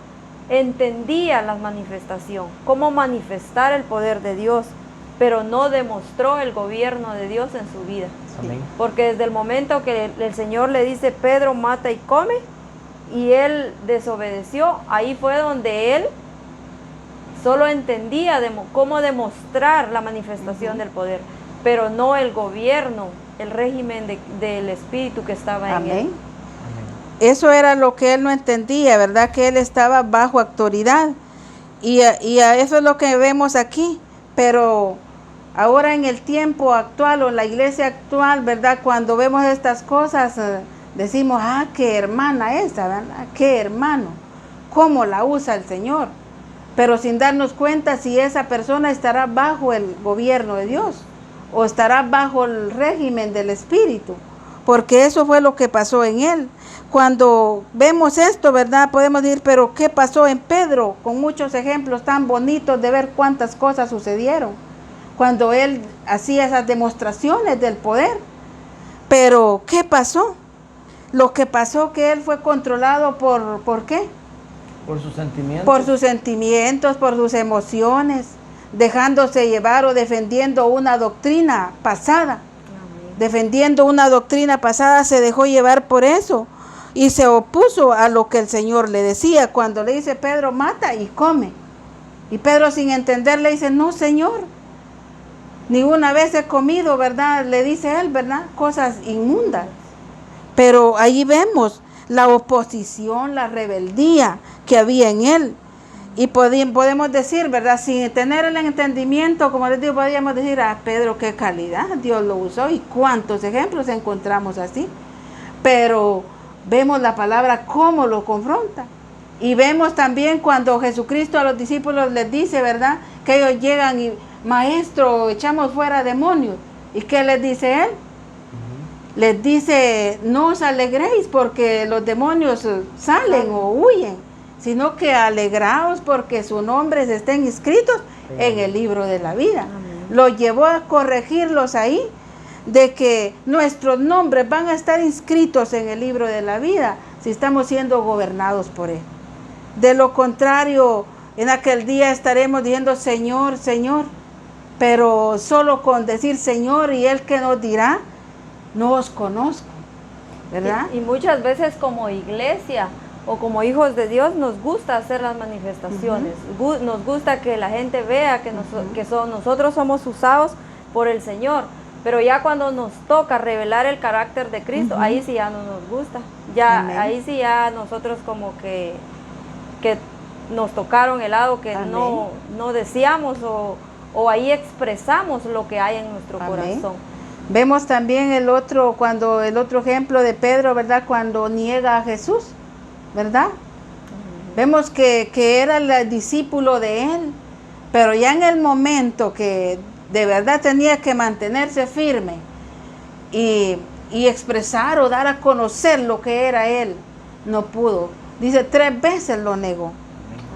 entendía la manifestación, cómo manifestar el poder de Dios, pero no demostró el gobierno de Dios en su vida. Amén. Porque desde el momento que el Señor le dice: Pedro, mata y come, y él desobedeció, ahí fue donde él solo entendía cómo demostrar la manifestación del poder, pero no el gobierno, el régimen del Espíritu que estaba en él. Eso era lo que él no entendía, ¿verdad? Que él estaba bajo autoridad. Y a eso es lo que vemos aquí. Pero ahora en el tiempo actual o en la iglesia actual, ¿verdad? Cuando vemos estas cosas, decimos: ah, qué hermana esa, ¿verdad? Qué hermano. ¿Cómo la usa el Señor? Pero sin darnos cuenta si esa persona estará bajo el gobierno de Dios o estará bajo el régimen del Espíritu. Porque eso fue lo que pasó en él. Cuando vemos esto, ¿verdad? Podemos decir: pero ¿qué pasó en Pedro? Con muchos ejemplos tan bonitos de ver cuántas cosas sucedieron cuando él hacía esas demostraciones del poder. Pero ¿qué pasó? Lo que pasó que él fue controlado ¿por qué? Por sus sentimientos. Por sus sentimientos, por sus emociones, dejándose llevar o defendiendo una doctrina pasada. Defendiendo una doctrina pasada, se dejó llevar por eso y se opuso a lo que el Señor le decía. Cuando le dice: Pedro, mata y come, y Pedro, sin entender, le dice: no, Señor, ni una vez he comido, ¿verdad? Le dice él, ¿verdad? Cosas inmundas. Pero ahí vemos la oposición, la rebeldía que había en él. Y podemos decir, ¿verdad? Sin tener el entendimiento, como les digo, podríamos decir: ah, Pedro, qué calidad, Dios lo usó. Y cuántos ejemplos encontramos así. Pero vemos la palabra cómo lo confronta. Y vemos también cuando Jesucristo a los discípulos les dice, ¿verdad?, que ellos llegan y: Maestro, echamos fuera demonios. ¿Y qué les dice él? Les dice: no os alegréis porque los demonios salen o huyen, sino que alegraos porque sus nombres estén inscritos en el libro de la vida. Los llevó a corregirlos ahí, de que nuestros nombres van a estar inscritos en el libro de la vida si estamos siendo gobernados por él. De lo contrario, en aquel día estaremos diciendo: Señor, Señor, pero solo con decir Señor, y él que nos dirá: no os conozco, ¿verdad? Y muchas veces como iglesia o como hijos de Dios nos gusta hacer las manifestaciones, nos gusta que la gente vea que, nosotros somos usados por el Señor, pero ya cuando nos toca revelar el carácter de Cristo, ahí sí ya no nos gusta, ya ahí sí ya nosotros como que nos tocaron el lado que Amén. no deseamos o ahí expresamos lo que hay en nuestro Amén. corazón. Vemos también el otro ejemplo de Pedro, ¿verdad? Cuando niega a Jesús, ¿verdad? Vemos que era el discípulo de él, pero ya en el momento que de verdad tenía que mantenerse firme y expresar o dar a conocer lo que era él, no pudo. Dice, 3 veces lo negó.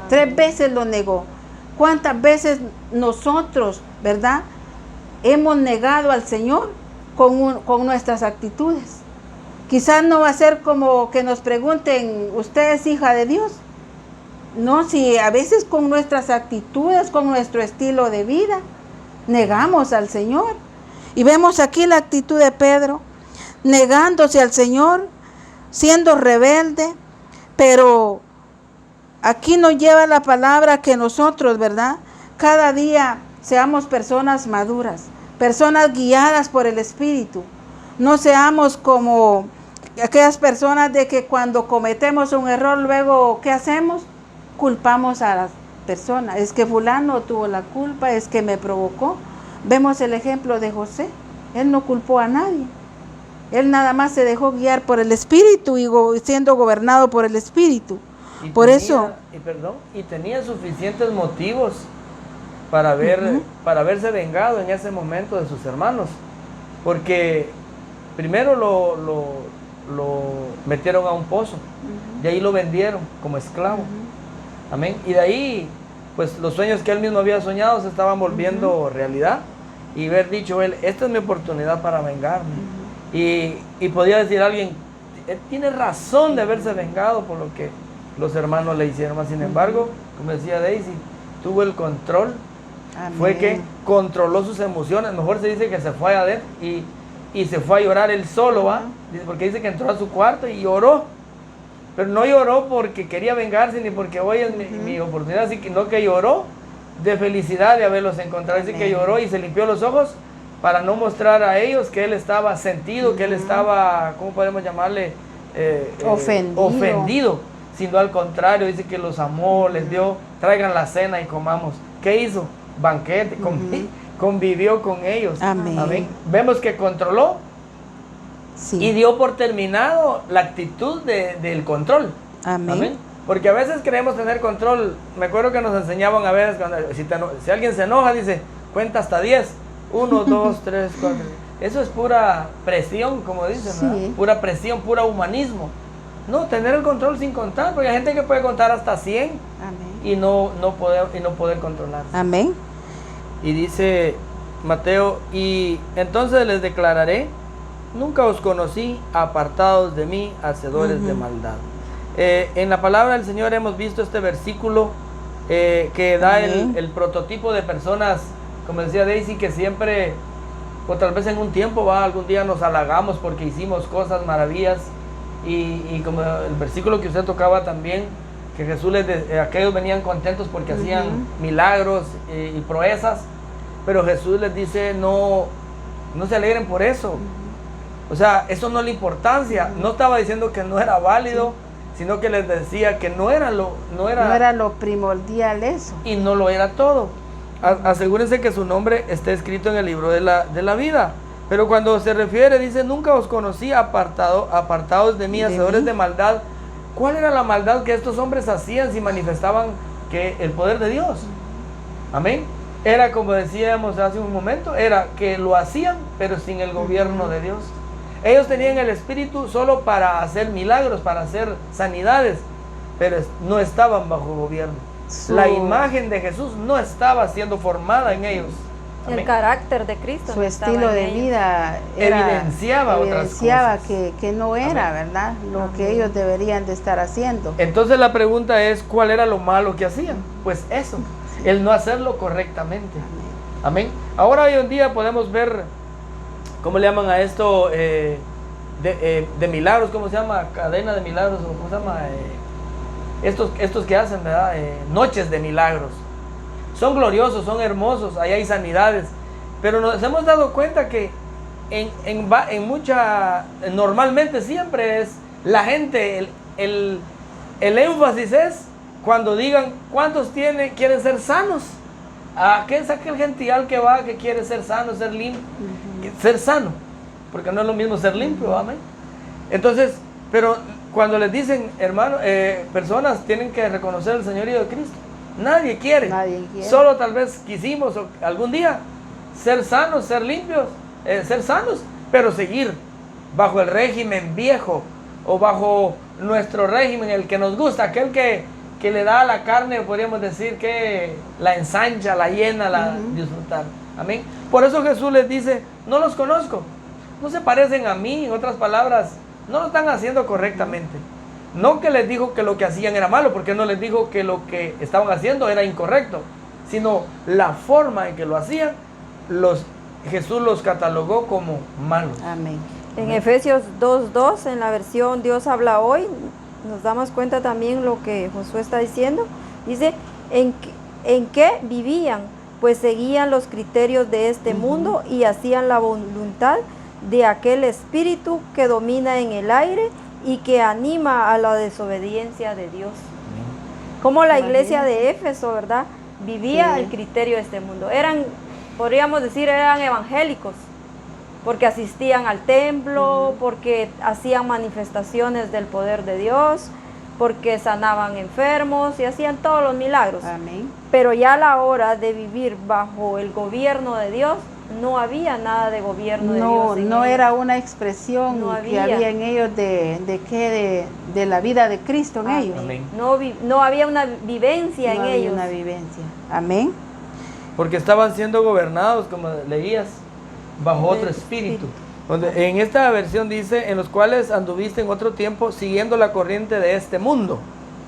3 veces lo negó. ¿Cuántas veces nosotros, verdad, hemos negado al Señor con nuestras actitudes? Quizás no va a ser como que nos pregunten, ¿usted es hija de Dios? No, si a veces con nuestras actitudes, con nuestro estilo de vida, negamos al Señor. Y vemos aquí la actitud de Pedro, negándose al Señor, siendo rebelde, pero aquí nos lleva la palabra que nosotros, ¿verdad? Cada día seamos personas maduras, personas guiadas por el Espíritu. No seamos como aquellas personas de que cuando cometemos un error, luego, ¿qué hacemos? Culpamos a las personas. Es que fulano tuvo la culpa, es que me provocó. Vemos el ejemplo de José. Él no culpó a nadie. Él nada más se dejó guiar por el Espíritu y siendo gobernado por el Espíritu. Y tenía suficientes motivos para haberse vengado en ese momento de sus hermanos. Porque primero lo metieron a un pozo, de ahí lo vendieron como esclavo. Amén. Y de ahí, pues los sueños que él mismo había soñado se estaban volviendo realidad. Y haber dicho él, esta es mi oportunidad para vengarme. Y podía decir alguien, él tiene razón de haberse vengado por lo que los hermanos le hicieron. Sin embargo, como decía Daisy, tuvo el control. Amén. Fue que controló sus emociones. Mejor se dice que se fue adentro y se fue a llorar él solo, ¿va? Porque dice que entró a su cuarto y lloró. Pero no lloró porque quería vengarse ni porque hoy es mi oportunidad, sino que lloró de felicidad de haberlos encontrado. Dice que lloró y se limpió los ojos para no mostrar a ellos que él estaba sentido, que él estaba, ¿cómo podemos llamarle? Ofendido, sino al contrario, dice que los amó, les dio, traigan la cena y comamos. ¿Qué hizo? Banquete, convivió con ellos. Amén. Amén. Vemos que controló. Sí. Y dio por terminado la actitud del control. Amén. Amén. Porque a veces queremos tener control. Me acuerdo que nos enseñaban a veces, si alguien se enoja, dice, cuenta hasta 10. 1, 2, 3, 4. Eso es pura presión, como dicen, sí. Pura presión, pura humanismo. No, tener el control sin contar, porque hay gente que puede contar hasta 100. Amén. Y no poder controlar. Amén. Y dice Mateo, y entonces les declararé, nunca os conocí, apartados de mí, hacedores de maldad. En la palabra del Señor hemos visto este versículo que da el prototipo de personas, como decía Daisy, que siempre, o tal vez en un tiempo, algún día nos halagamos porque hicimos cosas, maravillas, y como el versículo que usted tocaba también, que Jesús aquellos venían contentos porque hacían milagros y proezas, pero Jesús les dice, no se alegren por eso. O sea, eso no es la importancia. No estaba diciendo que no era válido, sino que les decía que no era lo primordial eso. Y no lo era todo. Asegúrense que su nombre esté escrito en el libro de la vida. Pero cuando se refiere, dice, nunca os conocí, apartados de mí, hacedores de maldad. ¿Cuál era la maldad que estos hombres hacían si manifestaban que el poder de Dios? Amén. Era como decíamos hace un momento, era que lo hacían, pero sin el gobierno de Dios. Ellos tenían el Espíritu solo para hacer milagros, para hacer sanidades, pero no estaban bajo gobierno. La imagen de Jesús no estaba siendo formada en ellos. Amén. El carácter de Cristo. Su estilo de vida evidenciaba otras cosas. que no era, amén, ¿verdad? Lo que ellos deberían de estar haciendo. Entonces la pregunta es, ¿cuál era lo malo que hacían? Pues eso, el no hacerlo correctamente. Amén. Ahora hoy en día podemos ver, ¿cómo le llaman a esto? De milagros, ¿cómo se llama? Cadena de milagros, ¿cómo se llama? Estos que hacen, ¿verdad? Noches de milagros. Son gloriosos, son hermosos, ahí hay sanidades. Pero nos hemos dado cuenta que normalmente siempre es la gente, el énfasis es cuando digan, ¿cuántos quieren ser sanos? ¿Qué es aquel gentile que va, que quiere ser sano, ser limpio? Ser sano, porque no es lo mismo ser limpio, amén. Entonces, pero cuando les dicen, hermano, personas tienen que reconocer el señorío de Cristo. Nadie quiere. Solo tal vez quisimos algún día ser sanos, ser limpios, ser sanos, pero seguir bajo el régimen viejo o bajo nuestro régimen, el que nos gusta, aquel que le da a la carne, podríamos decir que la ensancha, la llena, la disfrutar. Amén. Por eso Jesús les dice, no los conozco, no se parecen a mí, en otras palabras, no lo están haciendo correctamente. No que les dijo que lo que hacían era malo, porque no les dijo que lo que estaban haciendo era incorrecto, sino la forma en que lo hacían, Jesús los catalogó como malos. Amén. En Efesios 2:2, en la versión Dios habla hoy, nos damos cuenta también lo que Josué está diciendo. Dice, ¿en qué vivían? Pues seguían los criterios de este mundo y hacían la voluntad de aquel espíritu que domina en el aire y que anima a la desobediencia de Dios. Como la iglesia de Éfeso, ¿verdad? Vivía el criterio de este mundo. Podríamos decir, eran evangélicos, porque asistían al templo, porque hacían manifestaciones del poder de Dios, porque sanaban enfermos y hacían todos los milagros. Amén. Pero ya a la hora de vivir bajo el gobierno de Dios, no había nada de gobierno de Dios. No era una expresión que había en ellos de la vida de Cristo en ellos. Amén. No había una vivencia en ellos. No había una vivencia. Amén. Porque estaban siendo gobernados, como leías, bajo otro espíritu. Donde en esta versión dice, en los cuales anduviste en otro tiempo siguiendo la corriente de este mundo.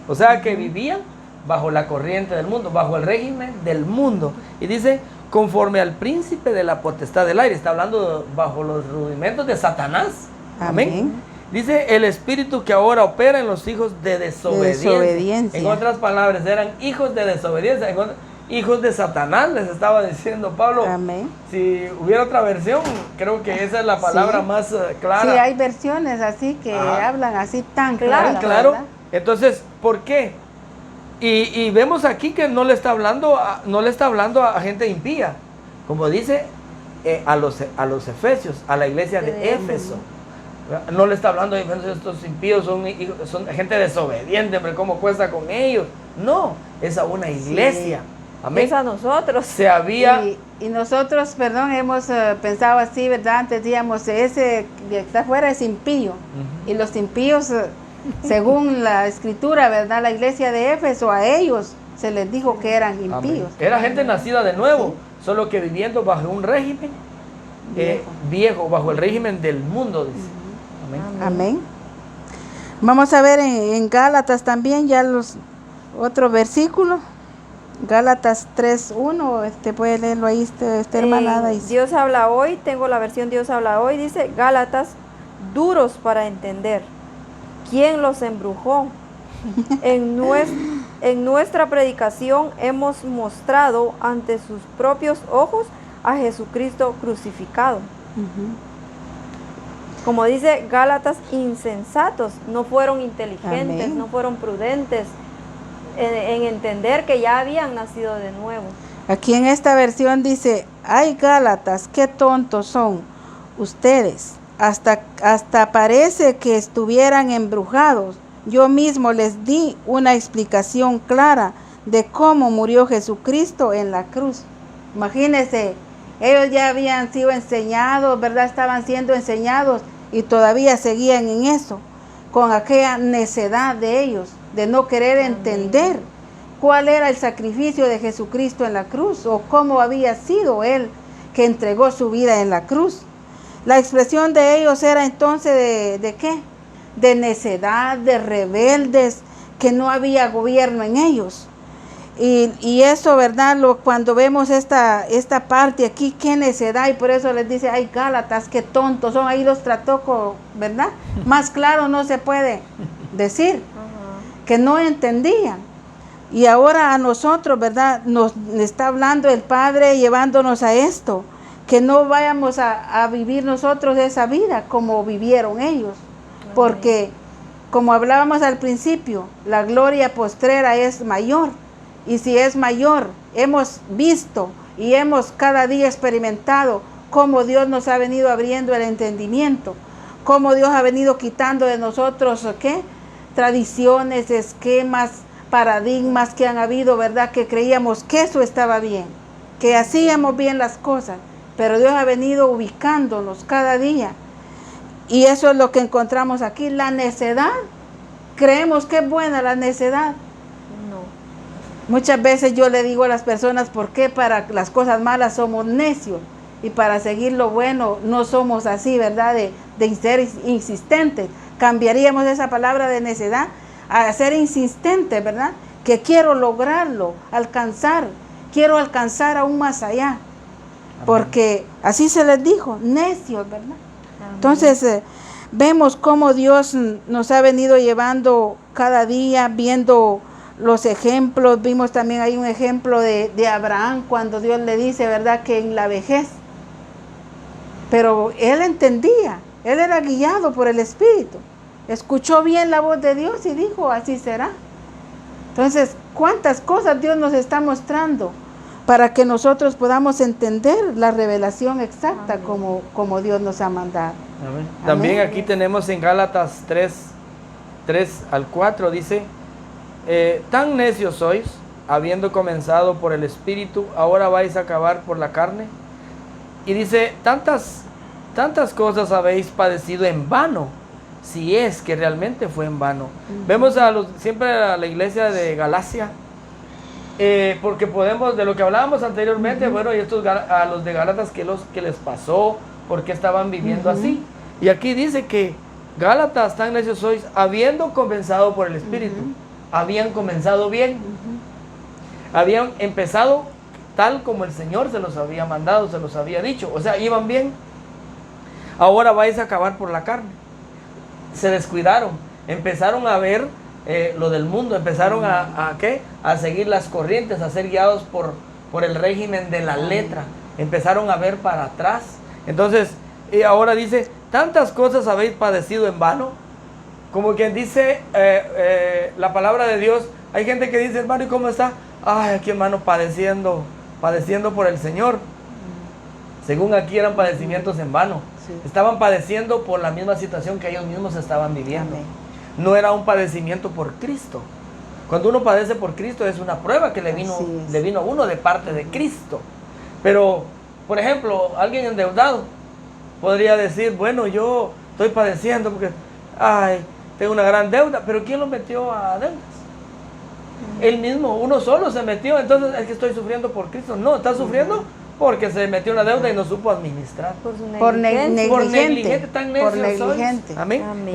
O sea que vivían bajo la corriente del mundo, bajo el régimen del mundo. Y dice, conforme al príncipe de la potestad del aire. Está hablando bajo los rudimentos de Satanás. Amén. Dice, el espíritu que ahora opera en los hijos de desobediencia. En otras palabras, eran hijos de desobediencia. Hijos de Satanás, les estaba diciendo Pablo. Amén. Si hubiera otra versión, creo que esa es la palabra más clara. Sí, hay versiones así que hablan así tan claro. Claro. Entonces, ¿por qué? Y vemos aquí que no le está hablando a gente impía, como dice a los efesios, a la iglesia de Éfeso. No le está hablando de estos impíos, son gente desobediente, pero ¿cómo cuesta con ellos? No, es a una iglesia. Sí. Amén. Es a nosotros. Y nosotros, hemos pensado así, ¿verdad? Antes decíamos, ese que está afuera es impío. Y los impíos, según la escritura, ¿verdad? La iglesia de Éfeso, a ellos se les dijo que eran impíos. Amén. Era gente nacida de nuevo, solo que viviendo bajo un régimen viejo, bajo el régimen del mundo. Dice. Amén. Vamos a ver en Gálatas también, ya otro versículo. Gálatas 3:1, puede leerlo ahí, hermana. Dios habla hoy, tengo la versión Dios habla hoy, dice, Gálatas, duros para entender. ¿Quién los embrujó? En nuestra predicación hemos mostrado ante sus propios ojos a Jesucristo crucificado. Como dice Gálatas, insensatos, no fueron inteligentes, Amén. No fueron prudentes en entender que ya habían nacido de nuevo. Aquí en esta versión dice, ay Gálatas, qué tontos son ustedes, hasta parece que estuvieran embrujados. Yo mismo les di una explicación clara de cómo murió Jesucristo en la cruz. Imagínense, ellos ya habían sido enseñados, ¿verdad? Estaban siendo enseñados y todavía seguían en eso, con aquella necedad de ellos, de no querer entender cuál era el sacrificio de Jesucristo en la cruz o cómo había sido Él que entregó su vida en la cruz. La expresión de ellos era entonces ¿de qué? De necedad, de rebeldes, que no había gobierno en ellos. Y eso, ¿verdad? Cuando vemos esta parte aquí, qué necedad, y por eso les dice, ay Gálatas, qué tontos son, ahí los trató, ¿verdad? Más claro no se puede decir, que no entendían. Y ahora a nosotros, ¿verdad? Nos está hablando el Padre llevándonos a esto, que no vayamos a vivir nosotros esa vida como vivieron ellos, porque como hablábamos al principio, la gloria postrera es mayor. Y si es mayor, hemos visto y hemos cada día experimentado cómo Dios nos ha venido abriendo el entendimiento, cómo Dios ha venido quitando de nosotros, ¿qué? Tradiciones, esquemas, paradigmas que han habido, ¿verdad? Que creíamos que eso estaba bien, que hacíamos bien las cosas, pero Dios ha venido ubicándonos cada día. Y eso es lo que encontramos aquí, la necedad. Creemos que es buena la necedad. No. Muchas veces yo le digo a las personas, ¿por qué para las cosas malas somos necios? Y para seguir lo bueno no somos así, ¿verdad? De ser insistentes. Cambiaríamos esa palabra de necedad a ser insistente, ¿verdad? Que quiero lograrlo, quiero alcanzar aún más allá. Porque así se les dijo, necios, ¿verdad? Amén. Entonces, vemos cómo Dios nos ha venido llevando cada día, viendo los ejemplos. Vimos también ahí un ejemplo de Abraham, cuando Dios le dice, ¿verdad?, que en la vejez. Pero él entendía, él era guiado por el Espíritu. Escuchó bien la voz de Dios y dijo, así será. Entonces, ¿cuántas cosas Dios nos está mostrando para que nosotros podamos entender la revelación exacta como Dios nos ha mandado? Amén. Amén. También aquí tenemos en Gálatas 3 al 4, dice, tan necios sois, habiendo comenzado por el Espíritu, ahora vais a acabar por la carne. Y dice, tantas cosas habéis padecido en vano, si es que realmente fue en vano. Vemos siempre a la iglesia de Galacia, porque podemos, de lo que hablábamos anteriormente, bueno, y a los de Gálatas, ¿qué les pasó? ¿Por qué estaban viviendo así? Y aquí dice que Gálatas, tan necios sois, habiendo comenzado por el Espíritu, habían comenzado bien, habían empezado tal como el Señor se los había mandado, se los había dicho, o sea, iban bien. Ahora vais a acabar por la carne. Se descuidaron, empezaron a ver lo del mundo, empezaron a seguir las corrientes, a ser guiados por el régimen de la letra, empezaron a ver para atrás. Entonces, y ahora dice, tantas cosas habéis padecido en vano, como quien dice la palabra de Dios. Hay gente que dice, hermano, ¿y cómo está? Ay, aquí, hermano, padeciendo por el Señor. Según aquí eran padecimientos en vano. Sí. Estaban padeciendo por la misma situación que ellos mismos estaban viviendo. Amén. No era un padecimiento por Cristo. Cuando uno padece por Cristo es una prueba que le vino a uno de parte de Cristo. Pero, por ejemplo, alguien endeudado podría decir, bueno, yo estoy padeciendo porque, tengo una gran deuda, pero ¿quién lo metió a deudas? Él mismo, uno solo se metió. Entonces es que estoy sufriendo por Cristo. No, está sufriendo porque se metió en una deuda y no supo administrar. Por negligente. Tan necio sois. Amén. Amén.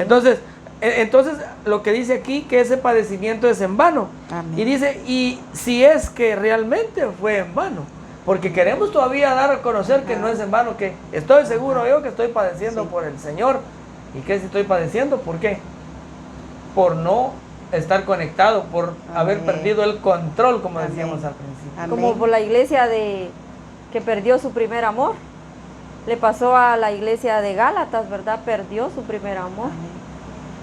Entonces lo que dice aquí, que ese padecimiento es en vano. Amén. Y dice, y si es que realmente fue en vano, porque queremos todavía dar a conocer que no es en vano, que estoy seguro yo que estoy padeciendo por el Señor. ¿Y qué si estoy padeciendo? ¿Por qué? Por no estar conectado, por haber perdido el control, como decíamos al principio. Amén. Como por la iglesia que perdió su primer amor. Le pasó a la iglesia de Gálatas, ¿verdad? Perdió su primer amor. Amén.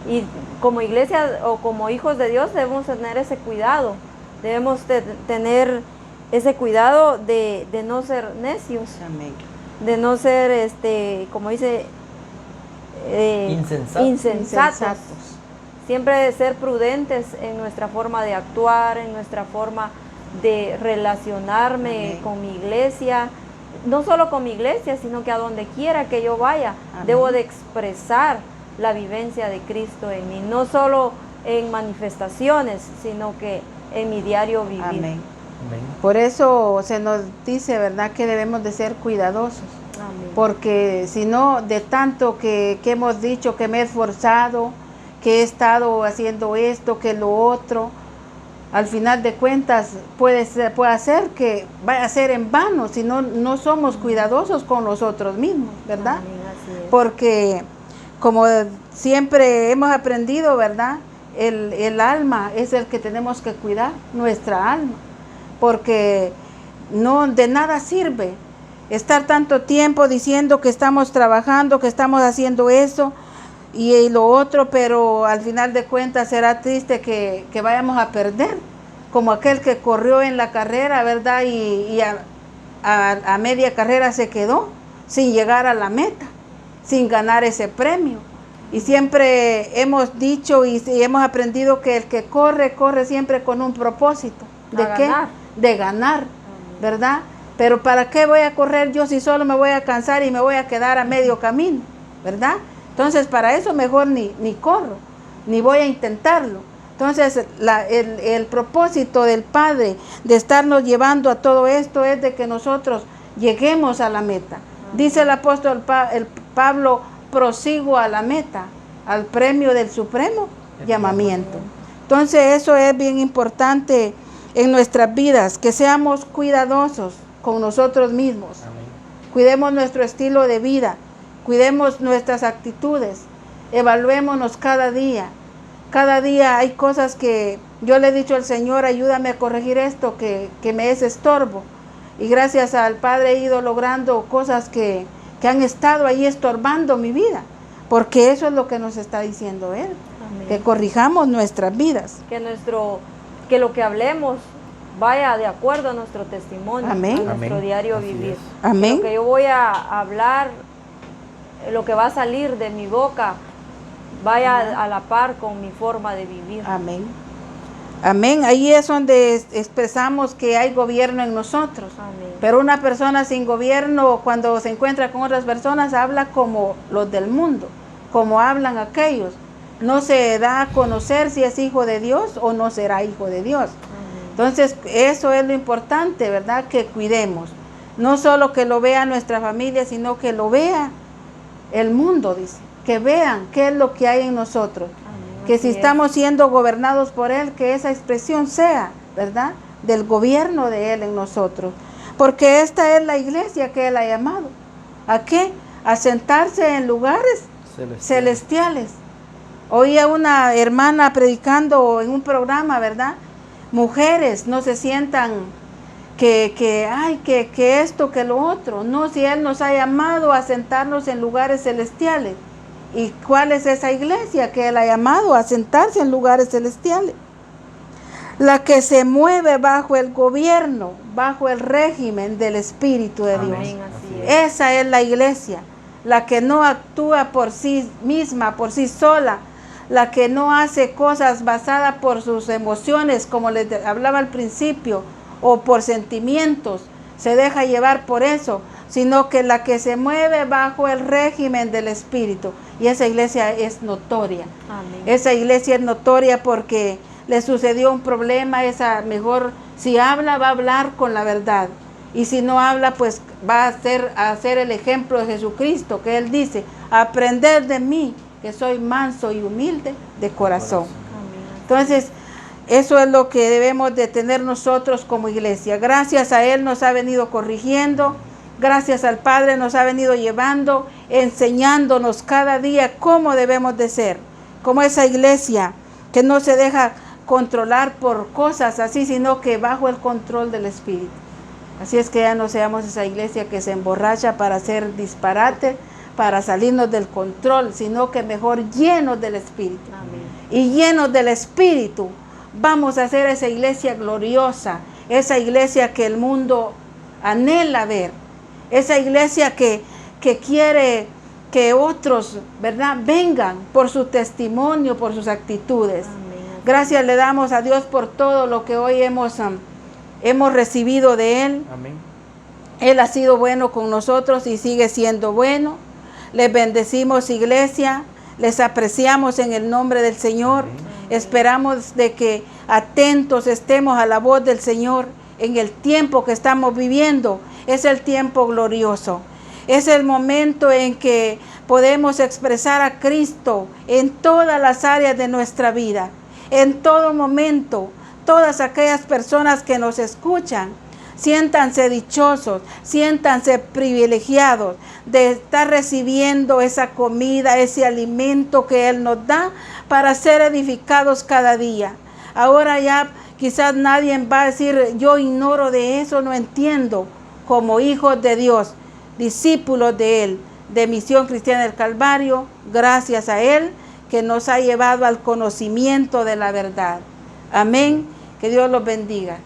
Y como iglesia o como hijos de Dios debemos tener ese cuidado. Debemos tener ese cuidado de no ser necios. Amén. De no ser, como dice, insensatos. Siempre ser prudentes en nuestra forma de actuar, en nuestra forma de relacionarme. Amén. Con mi iglesia, no solo con mi iglesia, sino que a donde quiera que yo vaya, amén, debo de expresar la vivencia de Cristo en mí, no solo en manifestaciones, sino que en mi diario vivir. Amén. Amén. Por eso se nos dice, ¿verdad?, que debemos de ser cuidadosos. Amén. Porque si no, de tanto que hemos dicho, que me he esforzado, que he estado haciendo esto, que lo otro, al final de cuentas puede hacer que vaya a ser en vano si no somos cuidadosos con nosotros mismos, ¿verdad? Amén, así es. Porque como siempre hemos aprendido, ¿verdad?, el alma es el que tenemos que cuidar, nuestra alma, porque de nada sirve estar tanto tiempo diciendo que estamos trabajando, que estamos haciendo eso, y lo otro, pero al final de cuentas será triste que vayamos a perder, como aquel que corrió en la carrera, ¿verdad? Y a media carrera se quedó sin llegar a la meta, sin ganar ese premio. Y siempre hemos dicho y hemos aprendido que el que corre, corre siempre con un propósito. ¿De qué? Ganar. De ganar, ¿verdad? Pero ¿para qué voy a correr yo si solo me voy a cansar y me voy a quedar a medio camino? ¿Verdad? Entonces para eso mejor ni corro, ni voy a intentarlo. Entonces el propósito del Padre de estarnos llevando a todo esto es de que nosotros lleguemos a la meta. Dice el apóstol Pablo, prosigo a la meta, al premio del supremo llamamiento. Entonces eso es bien importante en nuestras vidas, que seamos cuidadosos con nosotros mismos. Amén. Cuidemos nuestro estilo de vida, cuidemos nuestras actitudes, evaluémonos cada día. Cada día hay cosas que yo le he dicho al Señor, ayúdame a corregir esto que me es estorbo. Y gracias al Padre he ido logrando cosas que han estado ahí estorbando mi vida, porque eso es lo que nos está diciendo Él. Amén. Que corrijamos nuestras vidas. Que lo que hablemos vaya de acuerdo a nuestro testimonio, Amén. a nuestro diario vivir. Amén. Lo que yo voy a hablar, lo que va a salir de mi boca, vaya a la par con mi forma de vivir. Amén. Amén. Ahí es donde expresamos que hay gobierno en nosotros. Amén. Pero una persona sin gobierno, cuando se encuentra con otras personas, habla como los del mundo, como hablan aquellos. No se da a conocer si es hijo de Dios o no será hijo de Dios. Amén. Entonces, eso es lo importante, ¿verdad? Que cuidemos. No solo que lo vea nuestra familia, sino que lo vea el mundo, dice. Que vean qué es lo que hay en nosotros. Amén. Que si estamos siendo gobernados por Él, que esa expresión sea, ¿verdad? Del gobierno de Él en nosotros. Porque esta es la iglesia que Él ha llamado. ¿A qué? A sentarse en lugares celestiales. Oía una hermana predicando en un programa, ¿verdad? Mujeres no se sientan que esto, que lo otro. No, si Él nos ha llamado a sentarnos en lugares celestiales. ¿Y cuál es esa iglesia que Él ha llamado a sentarse en lugares celestiales? La que se mueve bajo el gobierno, bajo el régimen del Espíritu de Dios. Amén, así es. Esa es la iglesia, la que no actúa por sí misma, por sí sola, la que no hace cosas basadas por sus emociones, como les hablaba al principio, o por sentimientos, se deja llevar por eso, sino que la que se mueve bajo el régimen del Espíritu. Y esa iglesia es notoria. Amén. Esa iglesia es notoria porque le sucedió un problema, esa mejor, si habla, va a hablar con la verdad. Y si no habla, pues va a hacer el ejemplo de Jesucristo, que Él dice, aprended de mí, que soy manso y humilde de corazón. Amén. Entonces, eso es lo que debemos de tener nosotros como iglesia. Gracias a Él nos ha venido corrigiendo, gracias al Padre nos ha venido llevando, enseñándonos cada día cómo debemos de ser, como esa iglesia que no se deja controlar por cosas así, sino que bajo el control del Espíritu. Así es que ya no seamos esa iglesia que se emborracha para hacer disparate, para salirnos del control, sino que mejor llenos del Espíritu. Amén. Y llenos del Espíritu vamos a hacer esa iglesia gloriosa, esa iglesia que el mundo anhela ver, esa iglesia que quiere que otros, ¿verdad?, vengan por su testimonio, por sus actitudes. Amén. Gracias le damos a Dios por todo lo que hoy hemos recibido de Él. Amén. Él ha sido bueno con nosotros y sigue siendo bueno. Les bendecimos, iglesia, les apreciamos en el nombre del Señor. Amén. Esperamos de que atentos estemos a la voz del Señor en el tiempo que estamos viviendo. Es el tiempo glorioso. Es el momento en que podemos expresar a Cristo en todas las áreas de nuestra vida. En todo momento, todas aquellas personas que nos escuchan, siéntanse dichosos, siéntanse privilegiados de estar recibiendo esa comida, ese alimento que Él nos da para ser edificados cada día. Ahora ya quizás nadie va a decir, yo ignoro de eso, no entiendo. Como hijos de Dios, discípulos de Él, de Misión Cristiana del Calvario, gracias a Él que nos ha llevado al conocimiento de la verdad. Amén. Que Dios los bendiga.